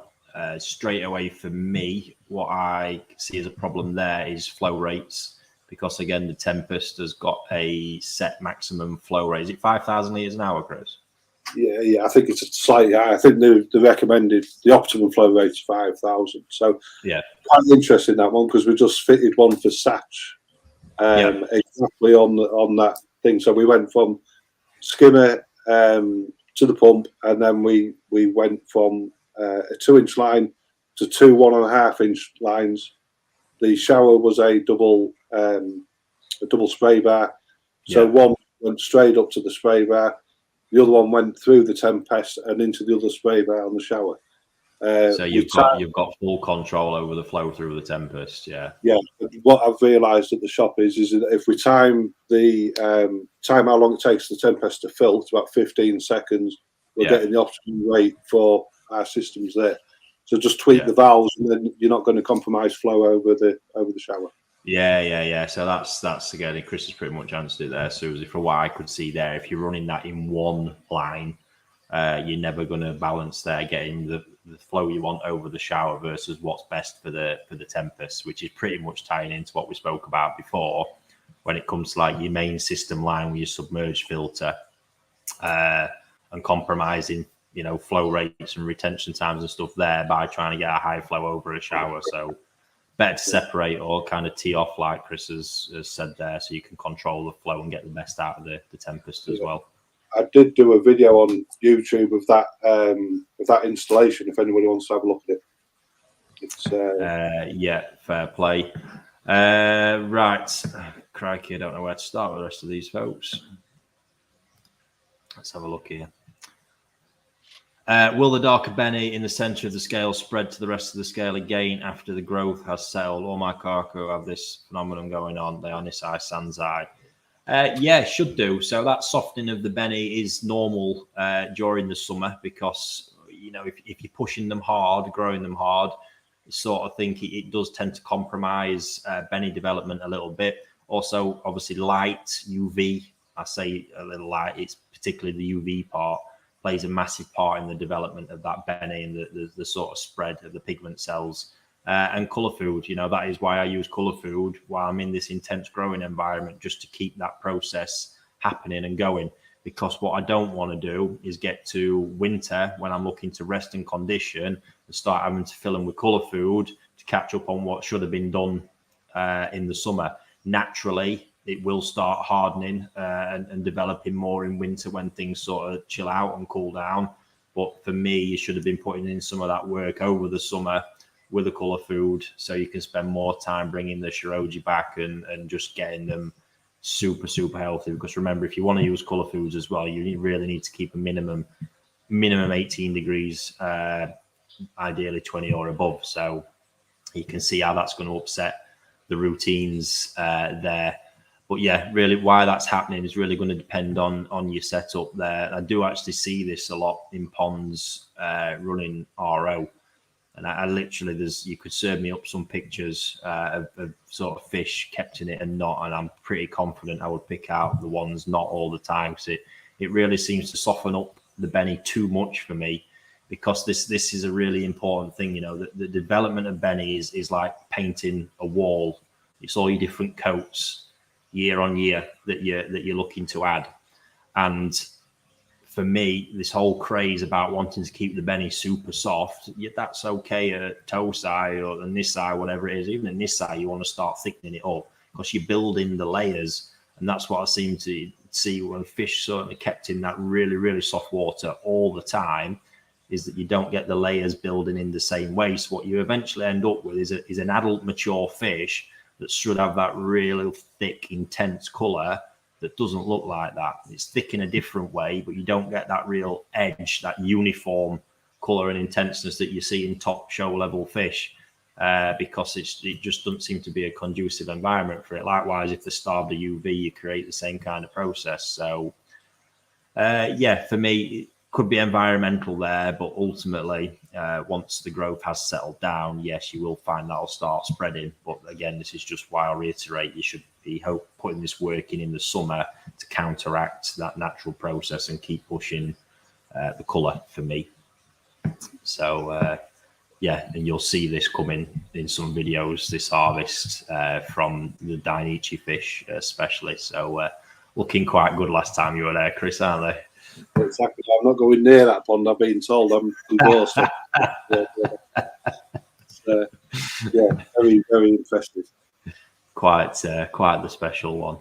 Speaker 1: Straight away for me, what I see as a problem there is flow rates, because again, the tempest has got a set maximum flow rate. Is it 5,000 litres an hour, Chris?
Speaker 2: Yeah, I think it's slightly higher. I think the recommended, the optimum flow rate is 5,000. So
Speaker 1: yeah,
Speaker 2: quite interesting that one, because we just fitted one for Satch exactly on that thing. So we went from skimmer to the pump, and then we went from a 2-inch line to 2 1.5-inch lines. The shower was a double spray bar. So one went straight up to the spray bar. The other one went through the tempest and into the other spray bar on the shower.
Speaker 1: So you've got full control over the flow through the tempest. Yeah.
Speaker 2: What I've realised at the shop is that if we time how long it takes the tempest to fill, it's about 15 seconds. We're getting the optimum rate for our systems there. So just tweak the valves, and then you're not going to compromise flow over the shower.
Speaker 1: Yeah. So that's again, Chris has pretty much answered it there, Susie. For what I could see there, if you're running that in one line, you're never going to balance there, getting the flow you want over the shower versus what's best for the tempest, which is pretty much tying into what we spoke about before when it comes to like your main system line with your submerged filter, and compromising, you know, flow rates and retention times and stuff there by trying to get a high flow over a shower. So better to separate or kind of tee off, like Chris has said there, so you can control the flow and get the best out of the tempest as well.
Speaker 2: I did do a video on YouTube of that installation. If anybody wants to have a look at it, it's
Speaker 1: fair play. Right, crikey, I don't know where to start with the rest of these folks. Let's have a look here. Will the darker Benny in the centre of the scale spread to the rest of the scale again after the growth has settled? All my cargo have this phenomenon going on. They are Nisai Sanzai. Should do. So that softening of the Benny is normal during the summer, because, you know, if you're pushing them hard, growing them hard, you sort of think it does tend to compromise Benny development a little bit. Also, obviously, light, UV, I say a little light, it's particularly the UV part, plays a massive part in the development of that Benny and the sort of spread of the pigment cells. And colour food, you know, that is why I use colour food while I'm in this intense growing environment, just to keep that process happening and going. Because what I don't want to do is get to winter when I'm looking to rest and condition and start having to fill them with colour food to catch up on what should have been done in the summer. Naturally, it will start hardening and developing more in winter when things sort of chill out and cool down. But for me, you should have been putting in some of that work over the summer with a colour food, so you can spend more time bringing the Shiroji back and just getting them super healthy. Because remember, if you want to use colour foods as well, you really need to keep a minimum 18 degrees, ideally 20 or above. So you can see how that's going to upset the routines there. But yeah, really why that's happening is really going to depend on your setup there. I do actually see this a lot in ponds running RO. And I literally, you could serve me up some pictures of sort of fish kept in it and not, and I'm pretty confident I would pick out the ones not all the time, because it really seems to soften up the Benny too much for me, because this is a really important thing. You know, the development of Benny is like painting a wall. It's all your different coats year on year that you're looking to add. And for me, this whole craze about wanting to keep the Benny super soft, that's okay at Tosai or the Nisai, whatever it is. Even at Nisai, you want to start thickening it up because you're building the layers. And that's what I seem to see when fish certainly kept in that really soft water all the time. is that you don't get the layers building in the same way. So what you eventually end up with is an adult mature fish that should have that really thick, intense colour that doesn't look like that. It's thick in a different way, but you don't get that real edge, that uniform colour and intenseness that you see in top show level fish, because it just doesn't seem to be a conducive environment for it. Likewise, if they're starved of UV, you create the same kind of process. So yeah, for me, it could be environmental there, but ultimately, once the growth has settled down, yes, you will find that'll start spreading. But again, this is just why I reiterate, you should be putting this work in the summer to counteract that natural process and keep pushing the colour for me. So yeah, and you'll see this coming in some videos this harvest from the Dainichi fish especially. So looking quite good last time you were there, Chris, aren't they?
Speaker 2: Exactly. I'm not going near that pond. I've been told I'm divorced. Yeah, very, very interesting.
Speaker 1: Quite the special one.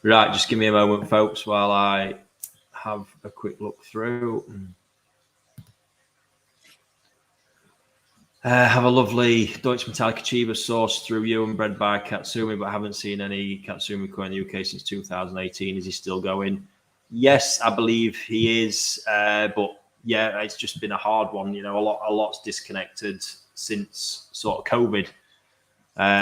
Speaker 1: Right, just give me a moment, folks, while I have a quick look through. Have a lovely Deutsche Metallica Chiba sourced through you and bred by Katsumi, but I haven't seen any Katsumi Koi in the UK since 2018. Is he still going? Yes, I believe he is. But yeah, it's just been a hard one. You know, a lot's disconnected since sort of COVID.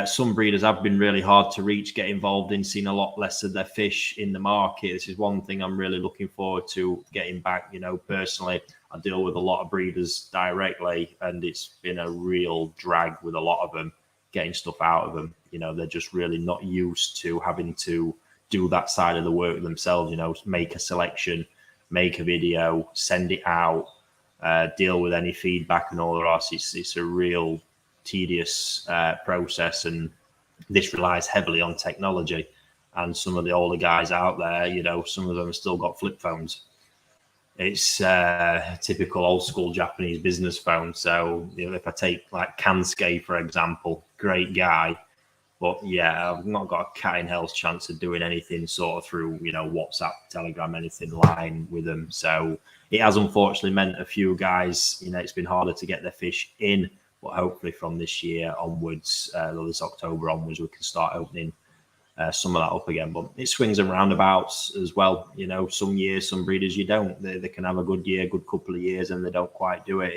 Speaker 1: Some breeders have been really hard to reach, get involved in, seen a lot less of their fish in the market. This is one thing I'm really looking forward to getting back. You know, personally, I deal with a lot of breeders directly, and it's been a real drag with a lot of them, getting stuff out of them. You know, they're just really not used to having to do that side of the work themselves. You know, make a selection, make a video, send it out, deal with any feedback and all the rest. It's a real tedious process, and this relies heavily on technology. And some of the older guys out there, you know, some of them have still got flip phones. It's typical old school Japanese business phone. So, you know, if I take like Kansuke, for example, great guy, but yeah, I've not got a cat in hell's chance of doing anything sort of through, you know, WhatsApp, Telegram, anything line with them. So it has unfortunately meant a few guys, you know, it's been harder to get their fish in. But hopefully from this year onwards, this October onwards, we can start opening some of that up again. But it swings and roundabouts as well. You know, some years, some breeders, you don't. They can have a good year, good couple of years, and they don't quite do it.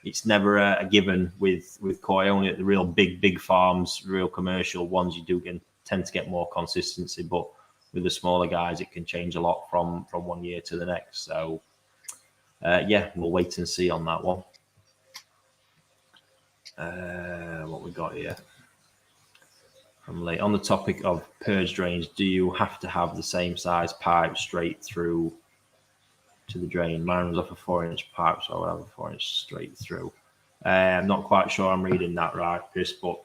Speaker 1: It's never a given with koi. Only at the real big farms, real commercial ones, you do tend to get more consistency. But with the smaller guys, it can change a lot from one year to the next. So yeah, we'll wait and see on that one. What we got here from Lee. On the topic of purge drains, do you have to have the same size pipe straight through to the drain? Mine was off a 4-inch pipe, so I would have a 4-inch straight through. I'm not quite sure I'm reading that right, Chris, but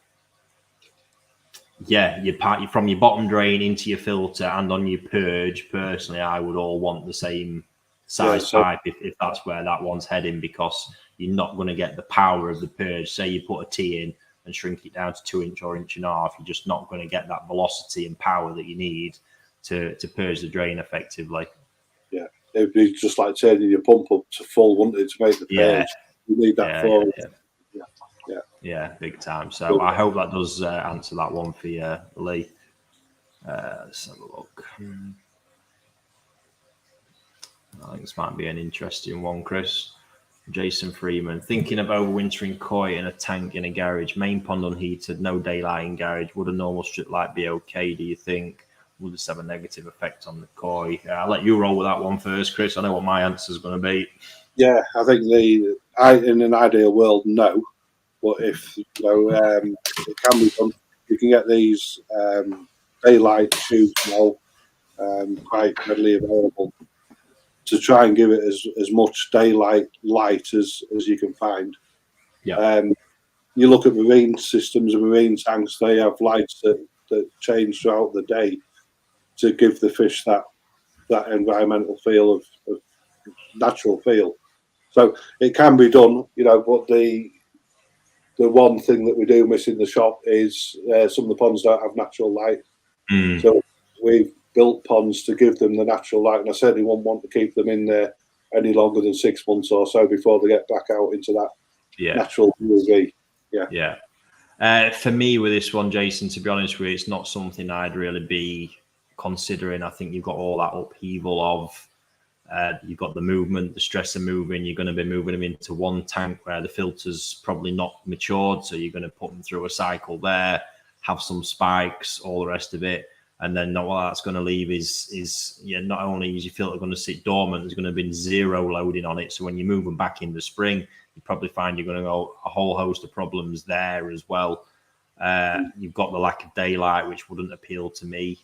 Speaker 1: yeah, your pipe from your bottom drain into your filter and on your purge, personally, I would all want the same size pipe if that's where that one's heading, because you're not going to get the power of the purge. Say you put a T in and shrink it down to 2-inch or 1.5 inches, you're just not going to get that velocity and power that you need to purge the drain effectively. Yeah,
Speaker 2: it'd be just like turning your pump up to full, wouldn't it, to make the purge? You need that forward.
Speaker 1: Yeah, big time. So I hope that does answer that one for you, Lee. Let's have a look. I think this might be an interesting one, Chris. Jason Freeman, thinking of overwintering koi in a tank in a garage, main pond unheated, no daylight in garage. Would a normal strip light be okay, do you think? Will this have a negative effect on the koi? I'll let you roll with that one first, Chris. I know what my answer is going to be.
Speaker 2: Yeah, I think in an ideal world, no. But if it can be done, you can get these daylight shoots now quite readily available to try and give it as much daylight light as you can find.
Speaker 1: Yeah.
Speaker 2: You look at marine systems and marine tanks; they have lights that change throughout the day to give the fish that environmental feel of natural feel. So it can be done, you know. But the one thing that we do miss in the shop is some of the ponds don't have natural light. So we've built ponds to give them the natural light, and I certainly wouldn't want to keep them in there any longer than 6 months or so before they get back out into that natural UV.
Speaker 1: For me with this one, Jason, to be honest with you, it's not something I'd really be considering. I think you've got all that upheaval of you've got the movement, the stress of moving. You're going to be moving them into one tank where the filter's probably not matured, so you're going to put them through a cycle there, have some spikes, all the rest of it. And then what that's going to leave is not only is your filter going to sit dormant, there's going to be zero loading on it. So when you move them back in the spring, you probably find you're going to go a whole host of problems there as well. You've got the lack of daylight, which wouldn't appeal to me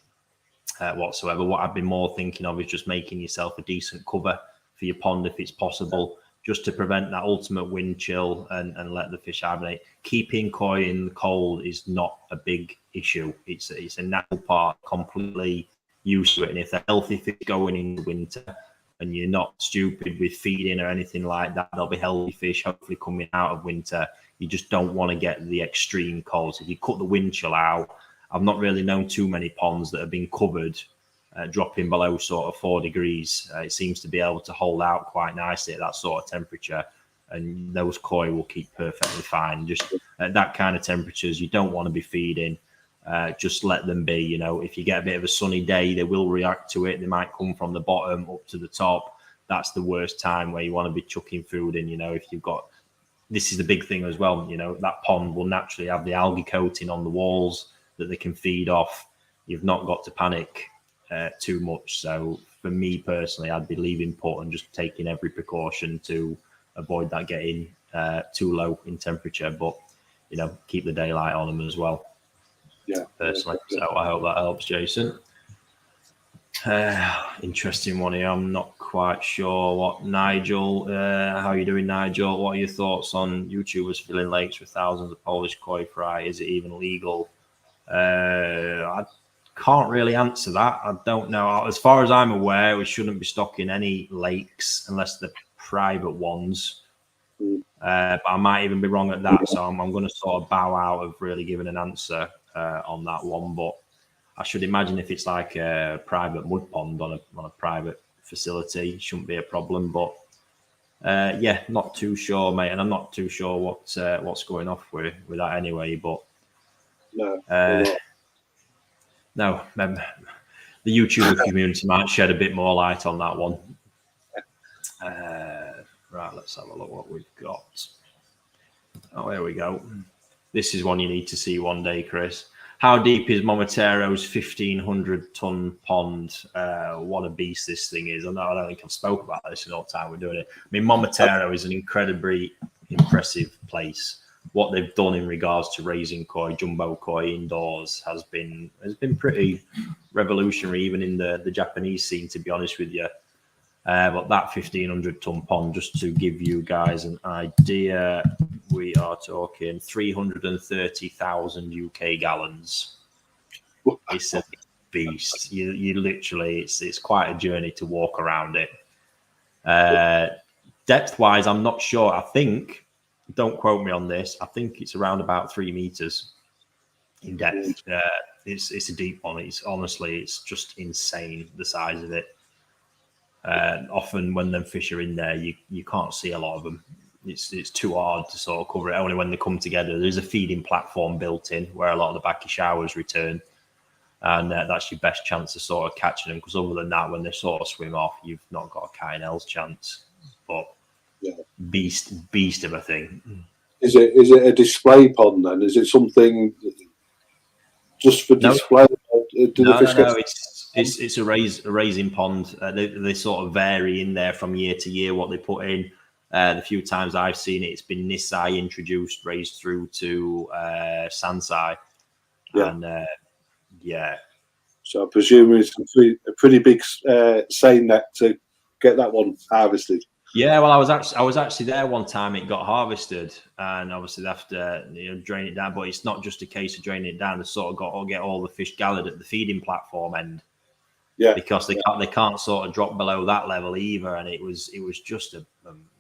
Speaker 1: whatsoever. What I'd be more thinking of is just making yourself a decent cover for your pond if it's possible, just to prevent that ultimate wind chill and let the fish hibernate. Keeping koi in the cold is not a big issue. It's a natural part, completely used to it. And if they're healthy fish going into winter and you're not stupid with feeding or anything like that, they'll be healthy fish hopefully coming out of winter. You just don't want to get the extreme cold. So if you cut the wind chill out, I've not really known too many ponds that have been covered dropping below sort of 4 degrees. It seems to be able to hold out quite nicely at that sort of temperature, and those koi will keep perfectly fine. Just at that kind of temperatures, you don't want to be feeding. Just let them be. You know, if you get a bit of a sunny day, they will react to it. They might come from the bottom up to the top. That's the worst time where you want to be chucking food in. You know, if you've got, this is the big thing as well, you know, that pond will naturally have the algae coating on the walls that they can feed off. You've not got to panic too much. So for me personally, I'd be leaving put and just taking every precaution to avoid that getting too low in temperature, but you know, keep the daylight on them as well.
Speaker 2: Yeah,
Speaker 1: personally. So I hope that helps, Jason. Interesting one here. I'm not quite sure what Nigel. How are you doing, Nigel? What are your thoughts on YouTubers filling lakes with thousands of Polish koi fry? Is it even legal? I can't really answer that. I don't know. As far as I'm aware, we shouldn't be stocking any lakes unless they're private ones. But I might even be wrong at that. So I'm going to sort of bow out of really giving an answer on that one. But I should imagine if it's like a private mud pond on a private facility, it shouldn't be a problem. But yeah, not too sure, mate. And I'm not too sure what's going off with that anyway. But no, the YouTuber community might shed a bit more light on that one. Right, let's have a look what we've got. Oh, here we go. This is one you need to see one day, Chris. How deep is Momotero's 1,500-ton pond? What a beast this thing is. I don't think I've spoke about this in all the time we're doing it. I mean, Momotero is an incredibly impressive place. What they've done in regards to raising koi, jumbo koi indoors has been pretty revolutionary, even in the Japanese scene, to be honest with you. But that 1,500-ton pond, just to give you guys an idea, we are talking 330,000 UK gallons. It's a beast. You literally, it's quite a journey to walk around it. Depth-wise, I'm not sure. I think, don't quote me on this, I think it's around about 3 meters in depth. It's a deep one. It's just insane, the size of it. Often when them fish are in there, you can't see a lot of them. It's too hard to sort of cover it. Only when they come together. There's a feeding platform built in where a lot of the backy showers return, and that's your best chance of sort of catching them. Because other than that, when they sort of swim off, you've not got a Kynel's chance. But beast of a thing.
Speaker 2: Is it a display pond then? Is it something just for display?
Speaker 1: No. It's a raising pond. They sort of vary in there from year to year what they put in. The few times I've seen it, it's been Nisai introduced, raised through to Sansai. And so I presume it's a pretty big seine net to get that one harvested. Yeah, well, I was actually there one time. It got harvested, and obviously they have to drain it down. But it's not just a case of draining it down. They sort of got to get all the fish gathered at the feeding platform end. Yeah, because they can't sort of drop below that level either, and it was just a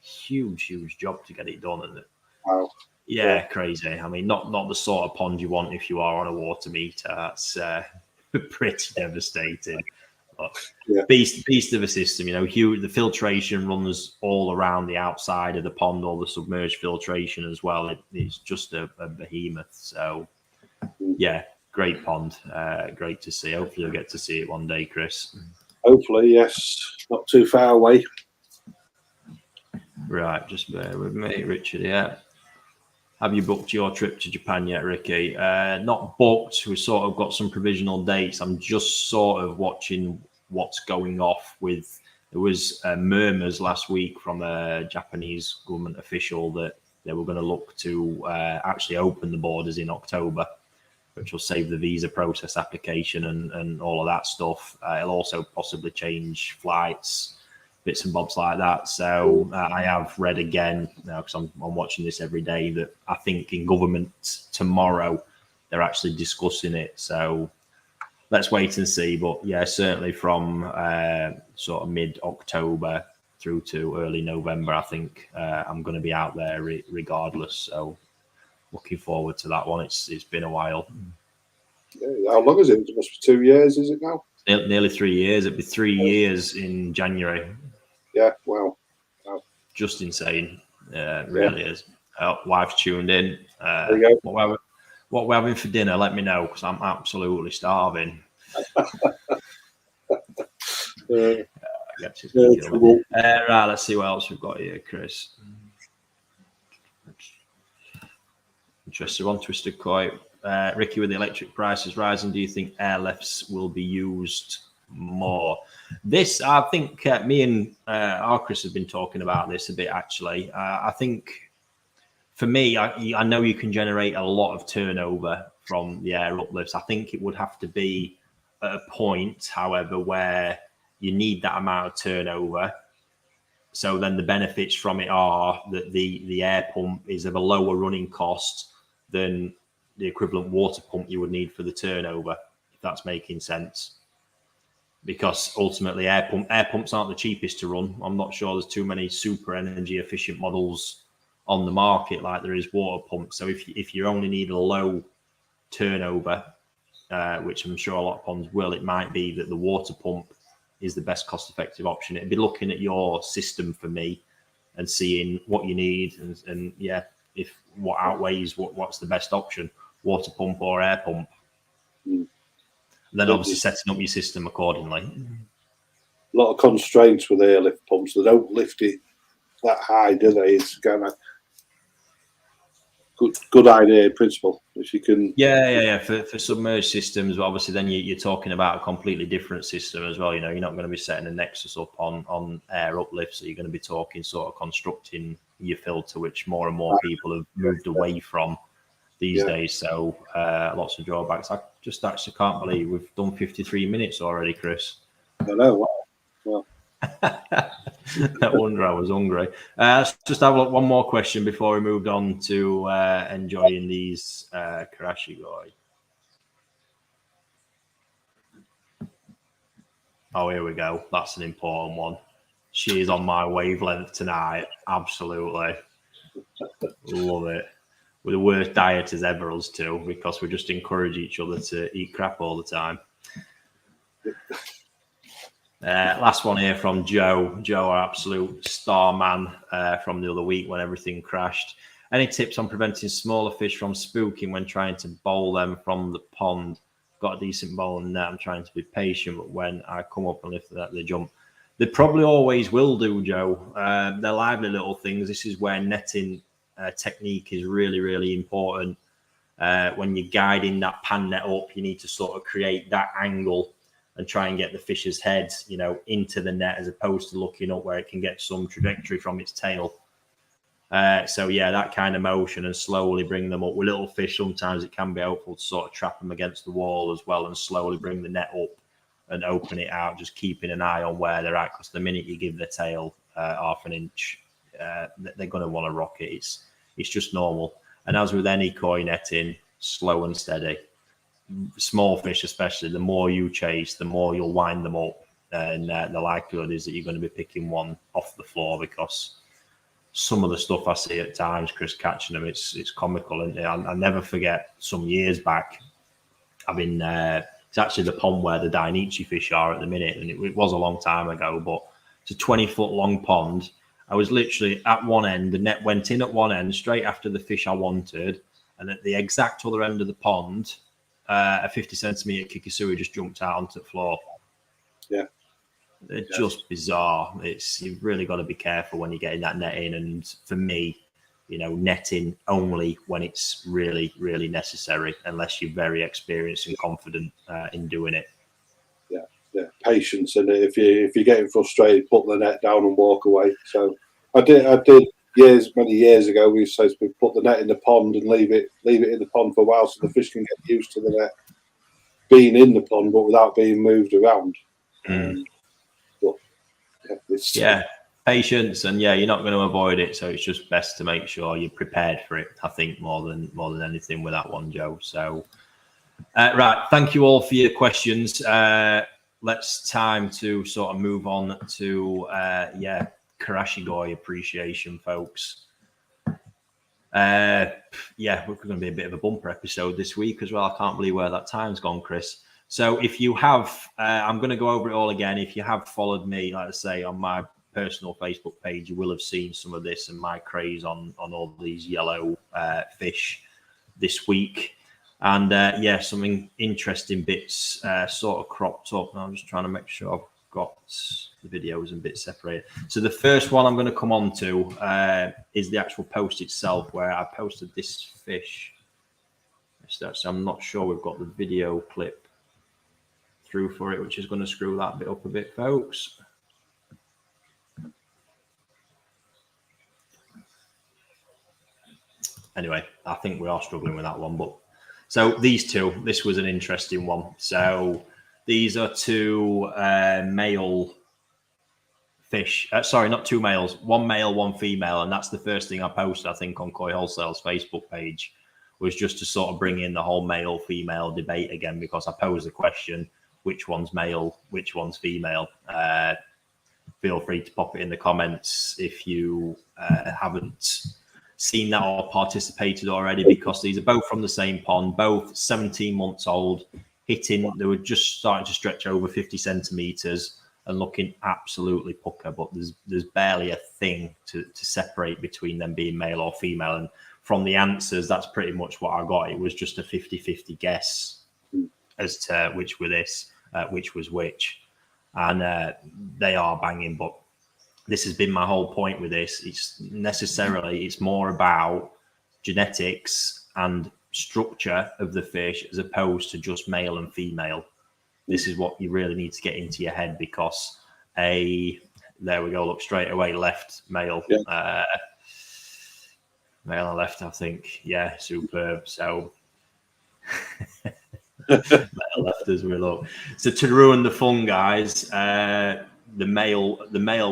Speaker 1: huge job to get it done. And wow, yeah, crazy. I mean, not the sort of pond you want if you are on a water meter. That's pretty devastating. Beast of a system. The filtration runs all around the outside of the pond, all the submerged filtration as well. It's just a behemoth. So, yeah, great pond. Great to see. Hopefully you'll get to see it one day, Chris.
Speaker 2: Hopefully, yes. Not too far away.
Speaker 1: Right, just bear with me, Richard. Yeah. Have you booked your trip to Japan yet, Ricky? Not booked. We sort of got some provisional dates. I'm just sort of watching what's going off with. There was murmurs last week from a Japanese government official that they were going to look to actually open the borders in October, which will save the visa process application and all of that stuff. It'll also possibly change flights, bits and bobs like that. So I have read again, because I'm watching this every day, that I think in government tomorrow they're actually discussing it. So let's wait and see. But yeah, certainly from sort of mid-October through to early November, I think I'm going to be out there regardless. So looking forward to that one. It's been a while.
Speaker 2: Yeah, how long is it? It must be 2 years, is it now?
Speaker 1: Nearly 3 years. It'll be 3 years in January.
Speaker 2: Yeah, wow.
Speaker 1: Just insane. It really is. Wife's tuned in. What we're having for dinner, let me know, because I'm absolutely starving. Right, let's see what else we've got here, Chris. Interesting one, Twisted Koi. Ricky, with the electric prices rising, do you think airlifts will be used more? This, I think, me and Chris have been talking about this a bit, actually. I think, for me, I know you can generate a lot of turnover from the air uplifts. I think it would have to be at a point, however, where you need that amount of turnover. So then the benefits from it are that the air pump is of a lower running cost than the equivalent water pump you would need for the turnover, if that's making sense. Because ultimately air pumps aren't the cheapest to run. I'm not sure there's too many super energy efficient models on the market like there is water pumps. So if you only need a low turnover, which I'm sure a lot of ponds will, it might be that the water pump is the best cost effective option. It'd be looking at your system for me and seeing what you need and if what outweighs what's the best option, water pump or air pump. Then obviously setting up your system accordingly.
Speaker 2: A lot of constraints with airlift pumps. They don't lift it that high, do they? It's kind of good idea in principle. If you can,
Speaker 1: for submerged systems, obviously then you're talking about a completely different system as well. You're not going to be setting a Nexus up on air uplift, so you're going to be talking sort of constructing your filter, which more and more people have moved away from these days. So lots of drawbacks. I just actually can't believe we've done 53 minutes already, Chris.
Speaker 2: I know. Well.
Speaker 1: No wonder I was hungry. Let's just have one more question before we moved on to enjoying these Karashigoi. Oh, here we go. That's an important one. She is on my wavelength tonight. Absolutely. Love it. We're the worst dieters ever, us two, because we just encourage each other to eat crap all the time. Last one here from Joe. Joe, our absolute star man from the other week when everything crashed. Any tips on preventing smaller fish from spooking when trying to bowl them from the pond? Got a decent bowling net. I'm trying to be patient, but when I come up and lift that, they jump. They probably always will do, Joe. They're lively little things. This is where netting technique is really, really important. When you're guiding that pan net up, you need to sort of create that angle and try and get the fish's head, into the net as opposed to looking up where it can get some trajectory from its tail. That kind of motion and slowly bring them up. With little fish, sometimes it can be helpful to sort of trap them against the wall as well and slowly bring the net up and open it out, just keeping an eye on where they're at, because the minute you give the tail half an inch, they're going to want to rock it. It's just normal. And as with any koi netting, slow and steady. Small fish especially, the more you chase, the more you'll wind them up, and the likelihood is that you're going to be picking one off the floor, because some of the stuff I see at times, Chris, catching them, it's comical. And I never forget some years back having It's actually the pond where the Dainichi fish are at the minute, and it was a long time ago, but it's a 20-foot long pond. I was literally at one end, the net went in at one end straight after the fish I wanted, and at the exact other end of the pond, a 50-centimetre kikisui just jumped out onto the floor.
Speaker 2: Yeah.
Speaker 1: They're just bizarre. You've really got to be careful when you're getting that net in, and for me, netting only when it's really, really necessary, unless you're very experienced and confident in doing it.
Speaker 2: Yeah, patience, and if you're getting frustrated, put the net down and walk away. So I did many years ago. We used to put the net in the pond and leave it in the pond for a while, so the fish can get used to the net being in the pond, but without being moved around.
Speaker 1: Patience, and you're not going to avoid it, so it's just best to make sure you're prepared for it. I think more than anything with that one, Joe. So right, thank you all for your questions. Let's time to sort of move on to Karashigoi appreciation, folks. We're going to be a bit of a bumper episode this week as well. I can't believe where that time's gone, Chris. So if you have, I'm going to go over it all again. If you have followed me, like I say, on my personal Facebook page, you will have seen some of this and my craze on all these yellow fish this week. And some interesting bits sort of cropped up. And I'm just trying to make sure I've got the videos and bits separated. So the first one I'm going to come on to is the actual post itself, where I posted this fish. So I'm not sure we've got the video clip through for it, which is going to screw that bit up a bit, folks. Anyway, I think we are struggling with that one, but so these two, this was an interesting one. So these are two male fish. Sorry, not two males, one male, one female. And that's the first thing I posted, I think, on Koi Wholesale's Facebook page, was just to sort of bring in the whole male female debate again, because I posed the question, which one's male, which one's female? Feel free to pop it in the comments if you haven't seen that or participated already, because these are both from the same pond, both 17 months old, hitting. They were just starting to stretch over 50 centimeters and looking absolutely pucker, but there's barely a thing to separate between them being male or female. And from the answers, that's pretty much what I got. It was just a 50-50 guess as to which were this, which was which. And they are banging, but this has been my whole point with this. It's more about genetics and structure of the fish as opposed to just male and female. This is what you really need to get into your head, because there we go, look straight away, left male, male and left, I think. Yeah, superb. So male left as we look. So to ruin the fun, guys, the male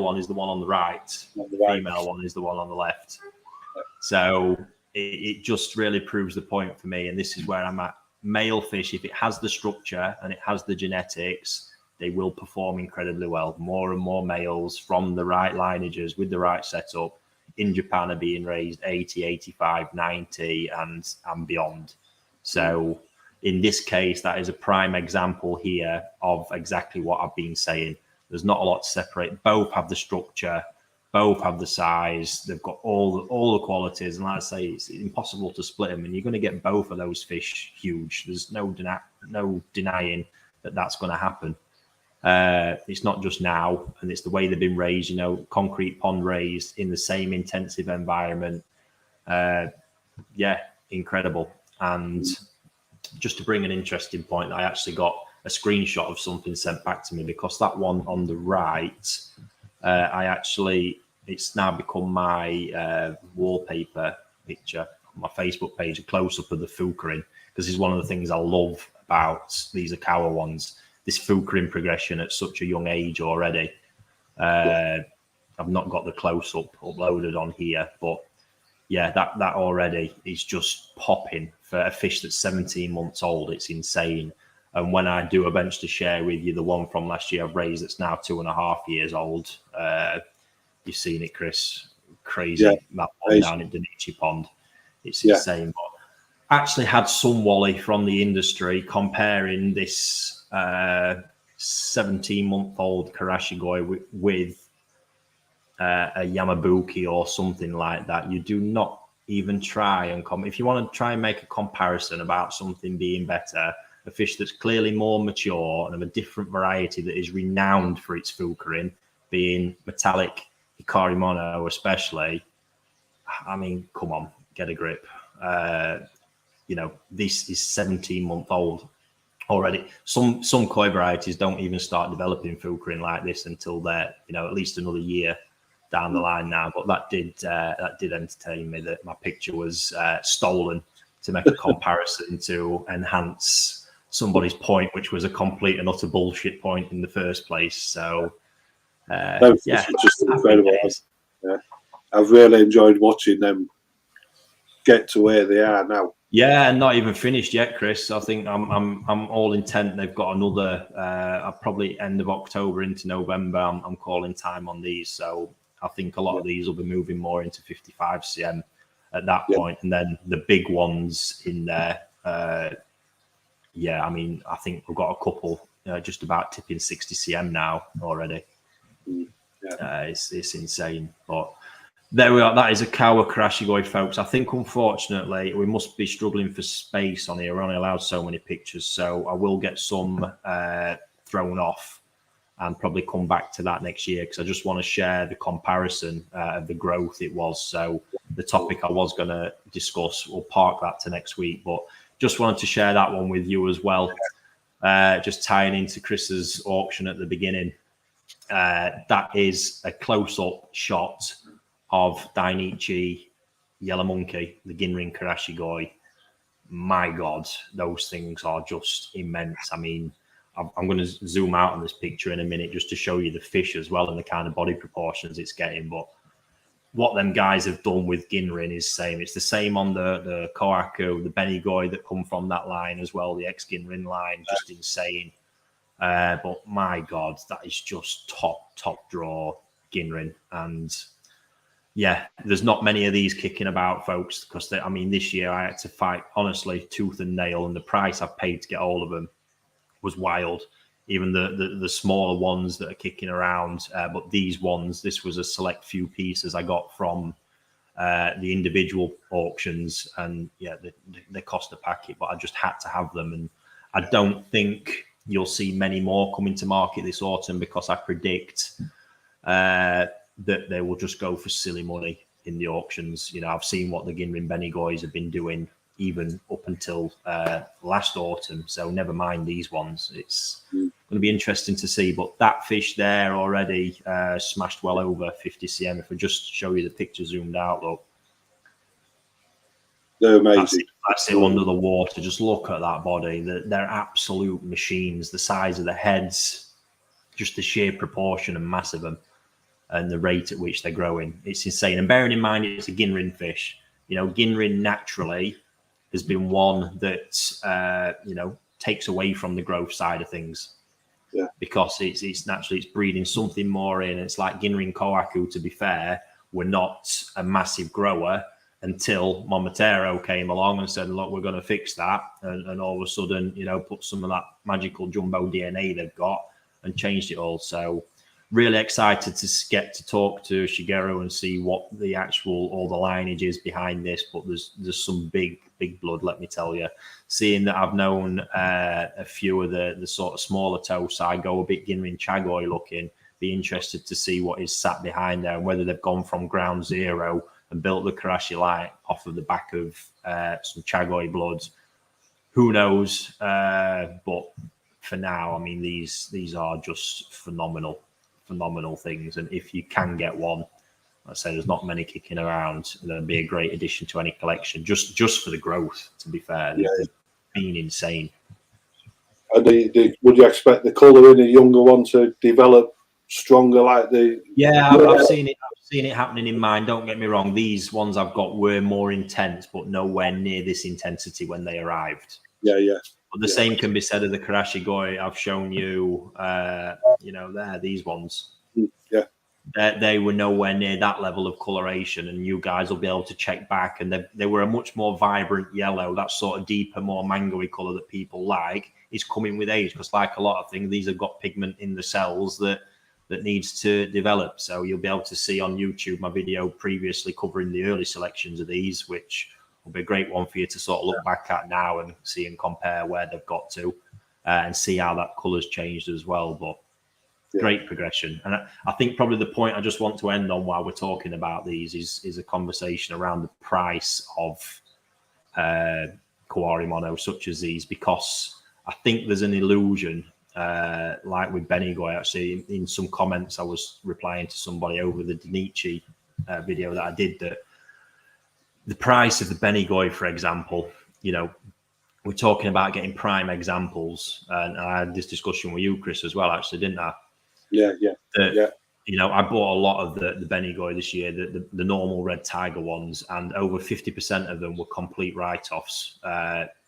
Speaker 1: one is the one on the right. The female one is the one on the left. So it just really proves the point for me. And this is where I'm at. Male fish, if it has the structure and it has the genetics, they will perform incredibly well. More and more males from the right lineages with the right setup in Japan are being raised 80, 85, 90 and beyond. So in this case, that is a prime example here of exactly what I've been saying. There's not a lot to separate. Both have the structure, both have the size. They've got all the qualities. And like I say, it's impossible to split them. And you're going to get both of those fish huge. There's no denying that that's going to happen. It's not just now, and it's the way they've been raised. Concrete pond raised in the same intensive environment. Incredible. And just to bring an interesting point, I actually got a screenshot of something sent back to me, because that one on the right, it's now become my wallpaper picture on my Facebook page, a close-up of the fukurin, because it's one of the things I love about these Akawa ones, this fukurin progression at such a young age already. I've not got the close-up uploaded on here, but yeah, that already is just popping for a fish that's 17 months old. It's insane. And when I do eventually share with you the one from last year I've raised that's now 2.5 years old, you've seen it, Chris. Crazy. That one down in Dainichi Pond. It's insane. But actually had some wally from the industry comparing this 17-month-old Karashigoi with a Yamabuki or something like that. You do not even try and if you want to try and make a comparison about something being better, a fish that's clearly more mature and of a different variety that is renowned for its fukurin, being metallic Hikari Mono especially. I mean, come on, get a grip. This is 17-month-old already. Some koi varieties don't even start developing fukurin like this until they're, at least another year down the line now. But that did entertain me, that my picture was stolen to make a comparison to enhance somebody's point, which was a complete and utter bullshit point in the first place. So
Speaker 2: It's just incredible. Yeah. I've really enjoyed watching them get to where they are now.
Speaker 1: Yeah, and not even finished yet, Chris. I think I'm all intent. They've got another. Probably end of October into November. I'm calling time on these, so I think a lot of these will be moving more into 55 cm at that point, and then the big ones in there. I mean, I think we've got a couple just about tipping 60 cm now already. It's insane, but. There we are. That is a Kawa Karashigoi, folks. I think, unfortunately, we must be struggling for space on here. We're only allowed so many pictures, so I will get some thrown off and probably come back to that next year, because I just want to share the comparison of the growth it was. So the topic I was going to discuss, we'll park that to next week, but just wanted to share that one with you as well. Just tying into Chris's auction at the beginning. That is a close-up shot of Dainichi Yellow Monkey, the Ginrin Karashigoi. My God, those things are just immense. I mean, I'm going to zoom out on this picture in a minute just to show you the fish as well and the kind of body proportions it's getting. But what them guys have done with Ginrin is same. It's the same on the Kohaku, the Benigoi that come from that line as well, the ex-Ginrin line, just insane. But my God, that is just top draw Ginrin. And yeah, there's not many of these kicking about, folks, because this year I had to fight, honestly, tooth and nail, and the price I paid to get all of them was wild. Even the smaller ones that are kicking around, but these ones, this was a select few pieces I got from the individual auctions, and they cost a packet, but I just had to have them, and I don't think you'll see many more coming to market this autumn, because I predict that they will just go for silly money in the auctions. I've seen what the Ginrin Benigois have been doing even up until last autumn, so never mind these ones. It's going to be interesting to see, but that fish there already smashed well over 50 cm. If I just show you the picture zoomed out, look.
Speaker 2: They're amazing.
Speaker 1: That's it under the water. Just look at that body. They're absolute machines. The size of the heads, just the sheer proportion and mass of them, and the rate at which they're growing. It's insane. And bearing in mind, it's a Ginrin fish. Ginrin naturally has been one that, takes away from the growth side of things. Yeah. Because it's naturally, it's breeding something more in. It's like Ginrin Kohaku, to be fair, were not a massive grower until Momotaro came along and said, look, we're going to fix that. And all of a sudden, put some of that magical jumbo DNA they've got and changed it all. So, really excited to get to talk to Shigeru and see what the all the lineage is behind this. But there's some big blood, let me tell you. Seeing that I've known a few of the sort of smaller toes, I go a bit Ginrin Chagoi looking. Be interested to see what is sat behind there and whether they've gone from ground zero and built the Karashi line off of the back of some Chagoi blood. Who knows? But for now, these are just phenomenal things, and if you can get one, I say there's not many kicking around, that'd be a great addition to any collection, just for the growth, to be fair. They've been insane.
Speaker 2: And would you expect the colour in a younger one to develop stronger like the...
Speaker 1: I've seen it happening in mine. Don't get me wrong, these ones I've got were more intense, but nowhere near this intensity when they arrived. But the same can be said of the Karashigoi I've shown you, these ones. they were nowhere near that level of coloration, and you guys will be able to check back, and they were a much more vibrant yellow. That sort of deeper, more mangoey color that people like is coming with age, because like a lot of things, these have got pigment in the cells that needs to develop. So you'll be able to see on YouTube my video previously covering the early selections of these, which will be a great one for you to sort of look back at now and see and compare where they've got to, and see how that colour's changed as well. But great progression. And I think probably the point I just want to end on while we're talking about these is a conversation around the price of Kawari Mono such as these, because I think there's an illusion, like with Benigoi, actually, in some comments I was replying to somebody over the Denichi video that I did, that the price of the Benigoi, for example, you know, we're talking about getting prime examples, and I had this discussion with you, Chris, as well, actually, didn't I?
Speaker 2: Yeah.
Speaker 1: You know, I bought a lot of the Benigoi this year, the normal red tiger ones, and over 50% of them were complete write-offs,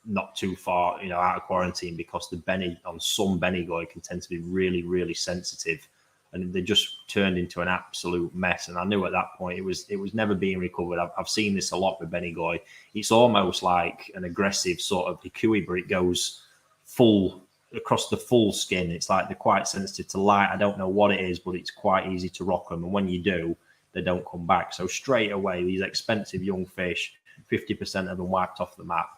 Speaker 1: not too far, you know, out of quarantine, because on some Benigoi can tend to be really, really sensitive, and they just turned into an absolute mess. And I knew at that point it was never being recovered. I've seen this a lot with Benigoi. It's almost like an aggressive sort of hikui, but it goes full across the full skin. It's like they're quite sensitive to light. I don't know what it is, but it's quite easy to rock them. And when you do, they don't come back. So straight away, these expensive young fish, 50% of them wiped off the map.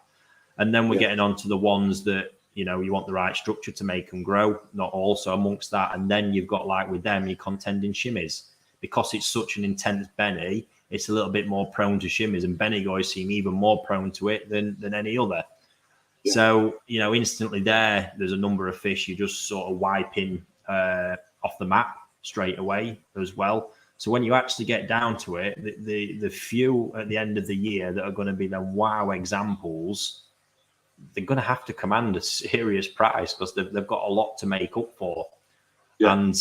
Speaker 1: And then we're getting on to the ones that, you know, you want the right structure to make them grow, not also amongst that. And then you've got, like with them, you're contending shimmies. Because it's such an intense Benny, it's a little bit more prone to shimmies, and Benigoi seem even more prone to it than any other. Yeah. So, you know, instantly there's a number of fish you're just sort of wiping off the map straight away as well. So when you actually get down to it, the few at the end of the year that are going to be the wow examples, they're going to have to command a serious price, because they've got a lot to make up for. Yeah. And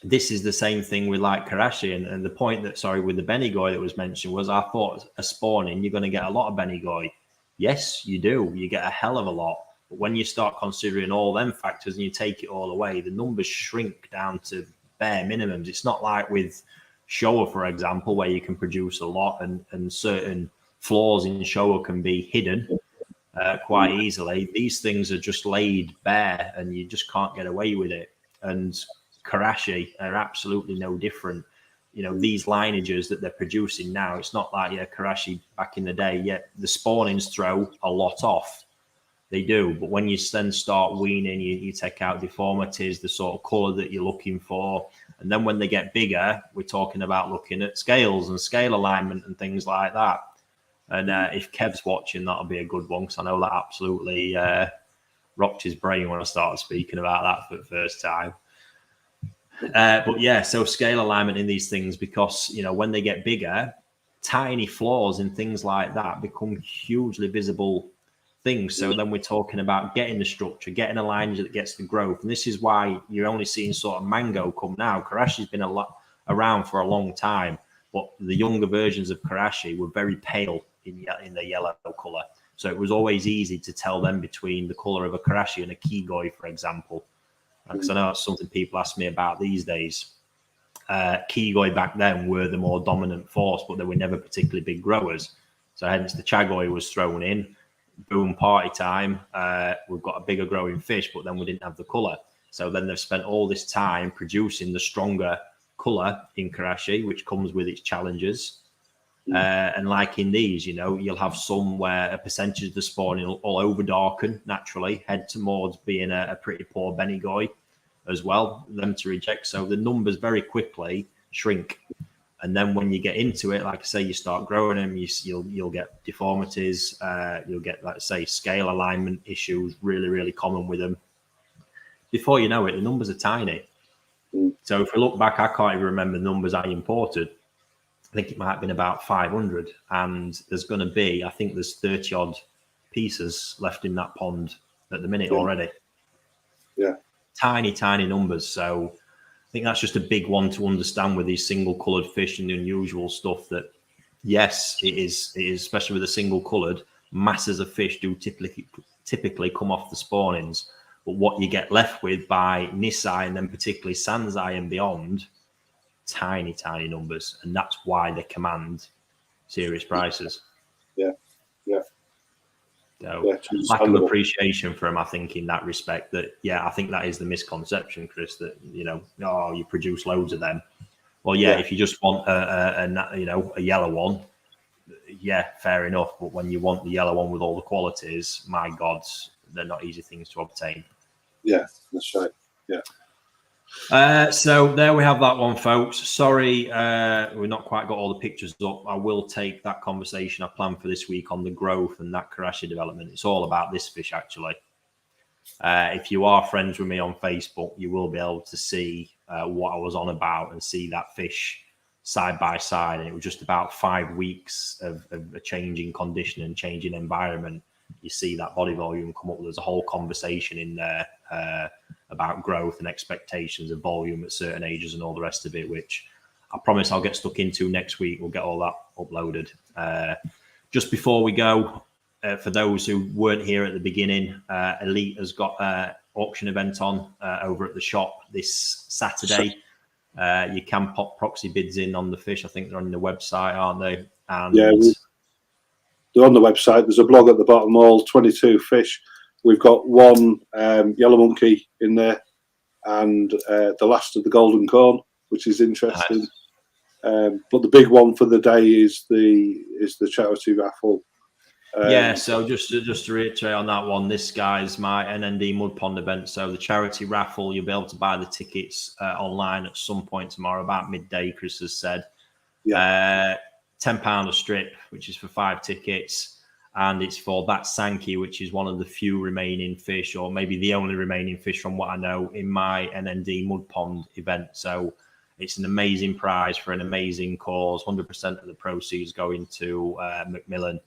Speaker 1: this is the same thing with like Karashi. And the point that, with the Benigoi that was mentioned was, I thought a spawning, you're going to get a lot of Benigoi. Yes, you do. You get a hell of a lot. But when you start considering all them factors and you take it all away, the numbers shrink down to bare minimums. It's not like with Showa, for example, where you can produce a lot, and certain flaws in Showa can be hidden quite easily. These things are just laid bare, and you just can't get away with it. And Karashi are absolutely no different. You know, these lineages that they're producing now, it's not like Karashi back in the day. Yet the spawnings throw a lot off. They do. But when you then start weaning, you take out deformities, the sort of colour that you're looking for. And then when they get bigger, we're talking about looking at scales and scale alignment and things like that. And if Kev's watching, that'll be a good one, because I know that absolutely rocked his brain when I started speaking about that for the first time. But yeah, so scale alignment in these things, because, you know, when they get bigger, tiny flaws in things like that become hugely visible things. So then we're talking about getting the structure, getting a lineage that gets the growth. And this is why you're only seeing sort of mango come now. Karashi's been around for a long time, but the younger versions of Karashi were very pale in the yellow colour. So it was always easy to tell them between the colour of a Karashi and a Kigoi, for example. Because I know that's something people ask me about these days. Kigoi back then were the more dominant force, but they were never particularly big growers. So hence the Chagoi was thrown in. Boom, party time. We've got a bigger growing fish, but then we didn't have the colour. So then they've spent all this time producing the stronger colour in Karashi, which comes with its challenges. And like in these, you know, you'll have some where a percentage of the spawning will over darken naturally, head towards being a pretty poor Benigoi as well, them to reject. So the numbers very quickly shrink. And then when you get into it, like I say, you start growing them, you'll get deformities, you'll get, like I say, scale alignment issues, really, really common with them. Before you know it, the numbers are tiny. So if we look back, I can't even remember the numbers I imported. I think it might have been about 500, and there's going to be, I think there's 30 odd pieces left in that pond at the minute already.
Speaker 2: Yeah. Tiny
Speaker 1: numbers. So I think that's just a big one to understand with these single coloured fish and the unusual stuff, that yes, it is, especially with the single coloured, masses of fish do typically come off the spawnings. But what you get left with by Nisai, and then particularly Sansai and beyond, tiny numbers, and that's why they command serious prices.
Speaker 2: Yeah.
Speaker 1: So lack of appreciation for them, I think, in that respect. That I think that is the misconception, Chris. That you produce loads of them. Well, if you just want a yellow one, fair enough. But when you want the yellow one with all the qualities, my God, they're not easy things to obtain.
Speaker 2: Yeah, that's right. Yeah.
Speaker 1: So there we have that one, folks. Sorry, we've not quite got all the pictures up. I will take that conversation I planned for this week on the growth and that Karashi development. It's all about this fish, actually. If you are friends with me on Facebook, you will be able to see what I was on about and see that fish side by side. And it was just about 5 weeks of a changing condition and changing environment. You see that body volume come up. There's a whole conversation in there about growth and expectations of volume at certain ages and all the rest of it, which I promise I'll get stuck into next week. We'll get all that uploaded. Just before we go, for those who weren't here at the beginning, Elite has got an auction event on over at the shop this Saturday. You can pop proxy bids in on the fish. I think they're on the website, aren't they? And
Speaker 2: they're on the website. There's a blog at the bottom, all 22 fish. We've got one yellow monkey in there, and the last of the golden corn, which is interesting. Nice. But the big one for the day is the charity raffle.
Speaker 1: So just to reiterate on that one, this guy's my NND Mud Pond event. So the charity raffle, you'll be able to buy the tickets online at some point tomorrow, about midday, Chris has said. £10 a strip, which is for 5 tickets. And it's for that Sankey, which is one of the few remaining fish, or maybe the only remaining fish from what I know, in my NND Mud Pond event. So it's an amazing prize for an amazing cause. 100% of the proceeds going to Macmillan.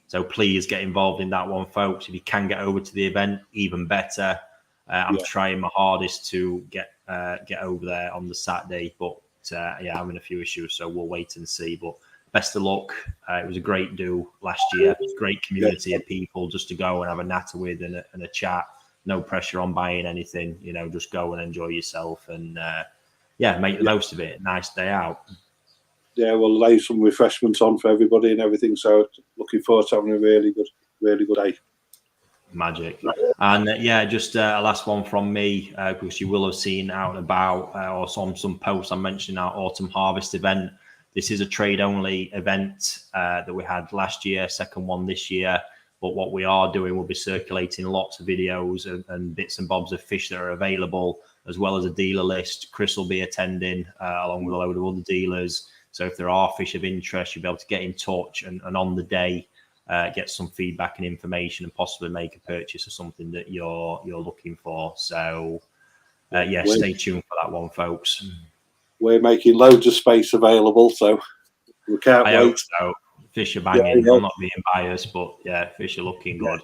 Speaker 1: So please get involved in that one, folks. If you can get over to the event, even better. I'm trying my hardest to get over there on the Saturday, but I'm having a few issues, so we'll wait and see. But best of luck. It was a great do last year. Great community of people just to go and have a natter with and a chat. No pressure on buying anything. Just go and enjoy yourself and make the most of it. Nice day out. Yeah, we'll lay some refreshments on for everybody and everything. So looking forward to having a really good day. Magic. And just a last one from me, because you will have seen out and about or some posts I mentioned our autumn harvest event. This is a trade-only event that we had last year, second one this year. But what we are doing, we'll be circulating lots of videos and bits and bobs of fish that are available, as well as a dealer list. Chris will be attending along with a load of other dealers. So if there are fish of interest, you'll be able to get in touch and on the day get some feedback and information and possibly make a purchase of something that you're looking for. So stay tuned for that one, folks. We're making loads of space available, so we can't wait. Hope so. Fish are banging. I'm not being biased, but fish are looking good.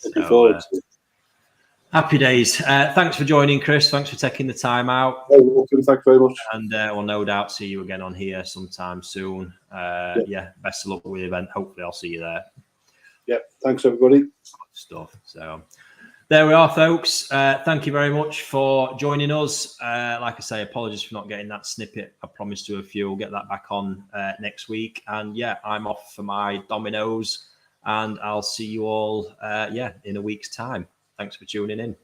Speaker 1: Looking forward to it. Happy days. Thanks for joining, Chris. Thanks for taking the time out. Hey, welcome. Thank you very much. And we'll no doubt see you again on here sometime soon. Best of luck with the event. Hopefully I'll see you there. Thanks, everybody. Stuff. So there we are, folks. Thank you very much for joining us. Like I say, apologies for not getting that snippet. I promised to a few. We'll get that back on next week. And I'm off for my Dominoes, and I'll see you all in a week's time. Thanks for tuning in.